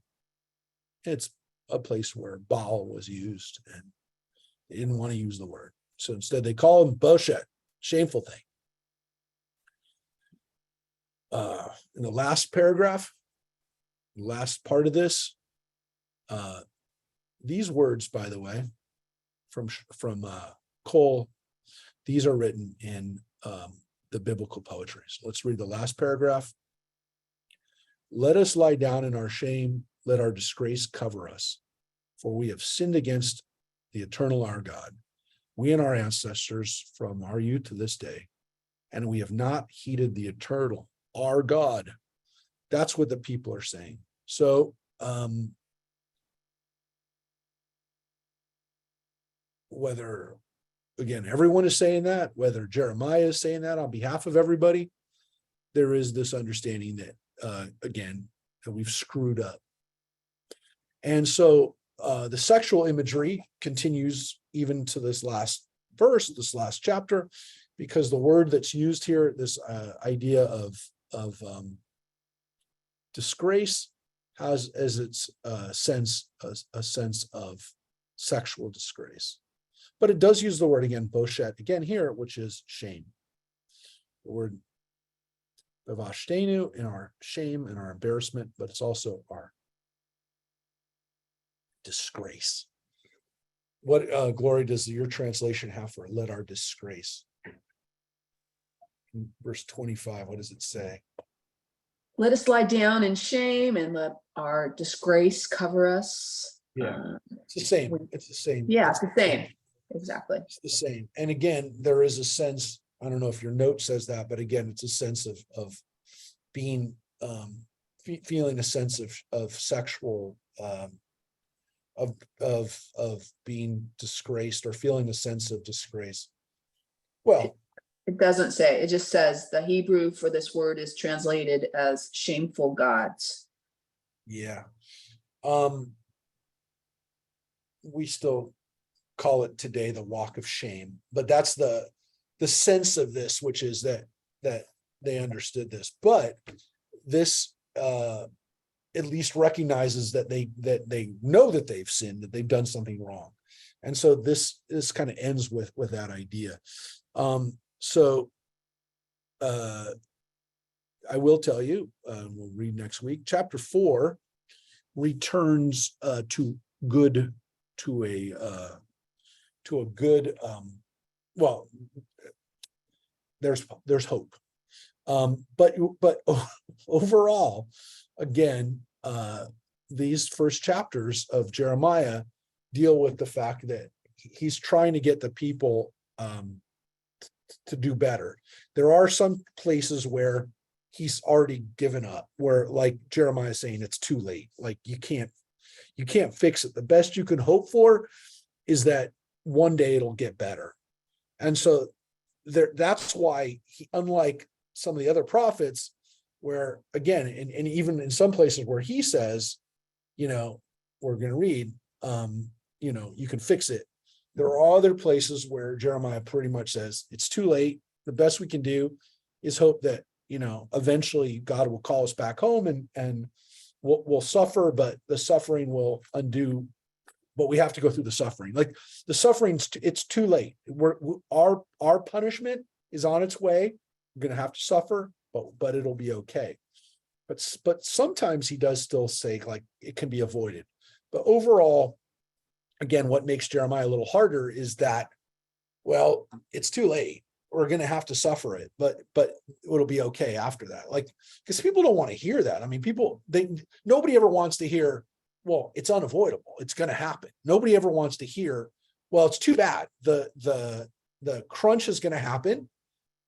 it's a place where Baal was used and they didn't want to use the word. So instead they call him Bosheth, shameful thing. In the last paragraph, last part of this, these words, by the way, from Cole, these are written in the biblical poetry. So let's read the last paragraph. Let us lie down in our shame, let our disgrace cover us, for we have sinned against the eternal our God, we and our ancestors from our youth to this day, and we have not heeded the eternal our God. That's what the people are saying. So whether, again, everyone is saying that, whether Jeremiah is saying that on behalf of everybody, there is this understanding that, again, that we've screwed up. And so the sexual imagery continues even to this last verse, this last chapter, because the word that's used here, this idea of disgrace, has as its sense a sense of sexual disgrace. But it does use the word again, Boshet, again here, which is shame. The word bevashtenu in our shame and our embarrassment, but it's also our disgrace. What glory does your translation have for let our disgrace? In verse 25, what does it say? Let us lie down in shame and let our disgrace cover us. Yeah, it's the same. It's the same. Yeah, it's the same. Exactly. It's the same. And again, there is a sense, I don't know if your note says that, but again, it's a sense of being, feeling a sense of sexual, of being disgraced or feeling a sense of disgrace. Well, It doesn't say, it just says the Hebrew for this word is translated as shameful gods. yeah. We still call it today the walk of shame, but that's the sense of this, which is that they understood this. But this at least recognizes that they know that they've sinned, that they've done something wrong. And so this kind of ends with that idea. So I will tell you, we'll read next week, chapter 4 returns to a good, well, there's hope. But overall, again, these first chapters of Jeremiah deal with the fact that he's trying to get the people to do better. There are some places where he's already given up, where like Jeremiah is saying it's too late. Like you can't fix it. The best you can hope for is that one day it'll get better. And so that's why he, unlike some of the other prophets, where again, and even in some places where he says, we're going to read, you can fix it. There are other places where Jeremiah pretty much says it's too late. The best we can do is hope that, eventually God will call us back home and we'll suffer, but the suffering will undo, but we have to go through the suffering. Like the suffering's, it's too late. Our punishment is on its way. We're going to have to suffer, but it'll be okay. But sometimes he does still say like it can be avoided. But overall, again, what makes Jeremiah a little harder is that, well, it's too late. We're going to have to suffer it, but it'll be okay after that. Like, because people don't want to hear that. I mean, nobody ever wants to hear, well, it's unavoidable. It's going to happen. Nobody ever wants to hear, well, it's too bad. The crunch is going to happen.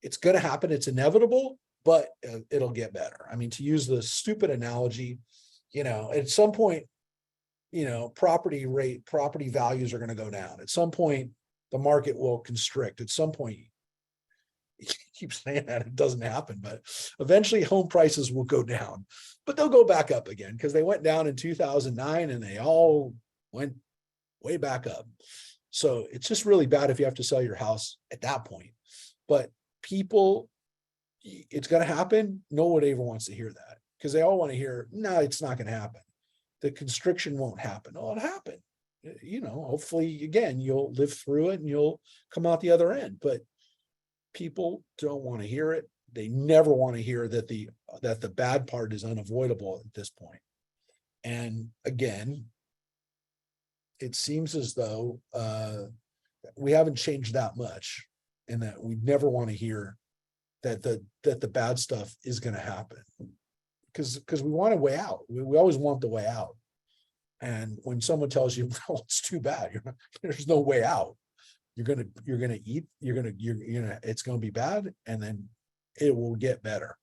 It's going to happen. It's inevitable, but it'll get better. I mean, to use the stupid analogy, at some point, property values are going to go down. At some point, the market will constrict. At some point, you keep saying that it doesn't happen, but eventually home prices will go down, but they'll go back up again because they went down in 2009 and they all went way back up. So it's just really bad if you have to sell your house at that point. But people, it's going to happen. No one ever wants to hear that because they all want to hear, no, it's not going to happen. The constriction won't happen. Oh, it'll happen. Hopefully, again, you'll live through it and you'll come out the other end. But people don't want to hear it. They never want to hear that the bad part is unavoidable at this point. And again, it seems as though we haven't changed that much, and that we never want to hear that the bad stuff is going to happen, because we want a way out. We always want the way out. And when someone tells you, well, it's too bad, there's no way out. You're gonna eat. It's gonna be bad, and then it will get better.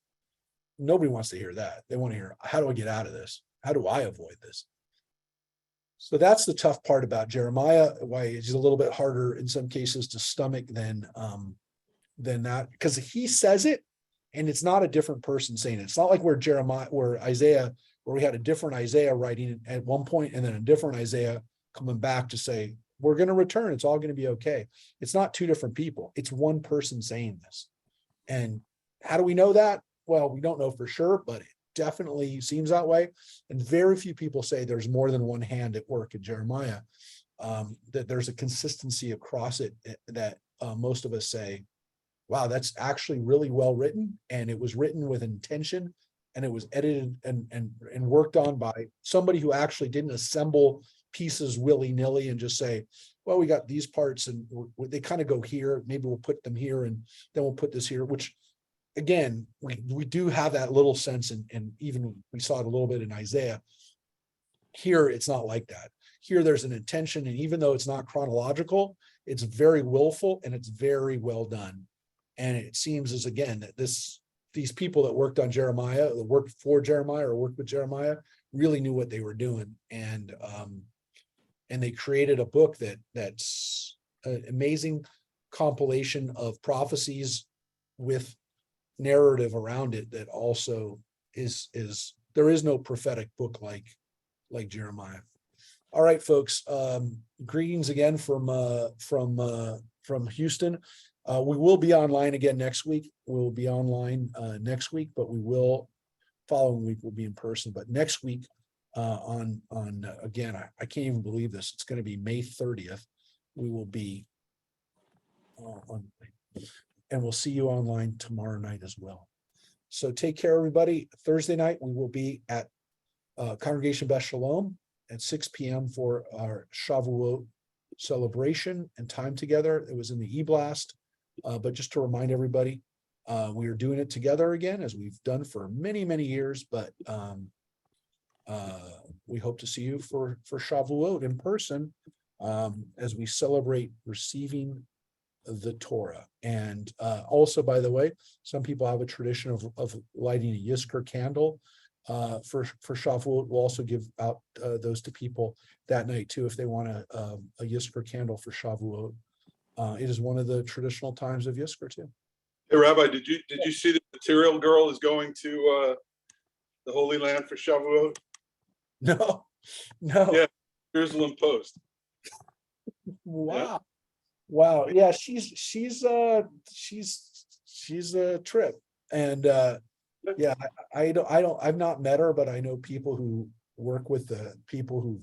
Nobody wants to hear that. They want to hear, how do I get out of this? How do I avoid this? So that's the tough part about Jeremiah. Why it's a little bit harder in some cases to stomach than that, because he says it, and it's not a different person saying it. It's not like where Isaiah, where we had a different Isaiah writing at one point, and then a different Isaiah coming back to say, we're going to return. It's all going to be okay. It's not two different people. It's one person saying this. And how do we know that? Well, we don't know for sure, but it definitely seems that way. And very few people say there's more than one hand at work in Jeremiah, that there's a consistency across it that most of us say, wow, that's actually really well written. And it was written with intention, and it was edited and worked on by somebody who actually didn't assemble pieces willy-nilly and just say, well, we got these parts and they kind of go here, maybe we'll put them here and then we'll put this here, which again, we do have that little sense, and even we saw it a little bit in Isaiah. Here, it's not like that. Here, there's an intention, and even though it's not chronological, it's very willful and it's very well done. And it seems as, again, that these people that worked on Jeremiah, that worked for Jeremiah or worked with Jeremiah, really knew what they were doing. And they created a book that's an amazing compilation of prophecies with narrative around it that also is there is no prophetic book like Jeremiah. All right, folks, greetings again from Houston. We will be online again next week. We'll be online next week, but following week we'll be in person. But next week on again, I can't even believe this. It's going to be May 30th. We will be on, and we'll see you online tomorrow night as well. So take care, everybody. Thursday night we will be at Congregation Beth Shalom at 6 p.m. for our Shavuot celebration and time together. It was in the e-blast. But just to remind everybody, we are doing it together again, as we've done for many, many years. But we hope to see you for Shavuot in person as we celebrate receiving the Torah. And also, by the way, some people have a tradition of lighting a Yizkor candle for Shavuot. We'll also give out those to people that night too, if they want a Yizkor candle for Shavuot. It is one of the traditional times of Yizkor too. Hey, Rabbi, did you see the Material Girl is going to the Holy Land for Shavuot? No, No. Yeah. Jerusalem Post. Wow. Wow. Yeah, she's a trip. And yeah, I've not met her, but I know people who work with the people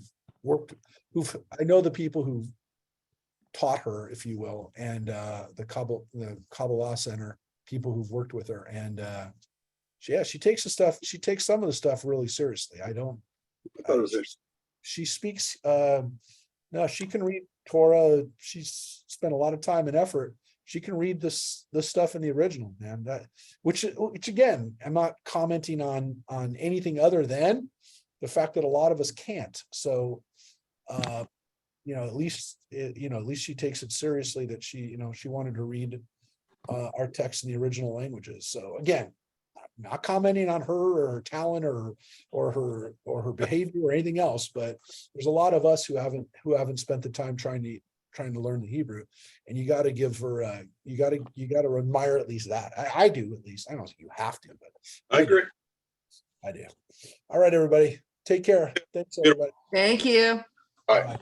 I know the people who've taught her, if you will, and the Kabbalah Center, people who've worked with her. And she takes some of the stuff really seriously. I thought it was interesting. She speaks no, she can read Torah. She's spent a lot of time and effort. She can read this stuff in the original, man. Which again, I'm not commenting on anything other than the fact that a lot of us can't. So at least she takes it seriously that she wanted to read our text in the original languages. So again, not commenting on her or her talent or her behavior or anything else, but there's a lot of us who haven't spent the time trying to learn the Hebrew, and you got to give her you got to admire at least that. I do, at least. I don't think you have to, but I agree. I do. All right, everybody, take care. Thanks, everybody. Thank you. Bye. Bye.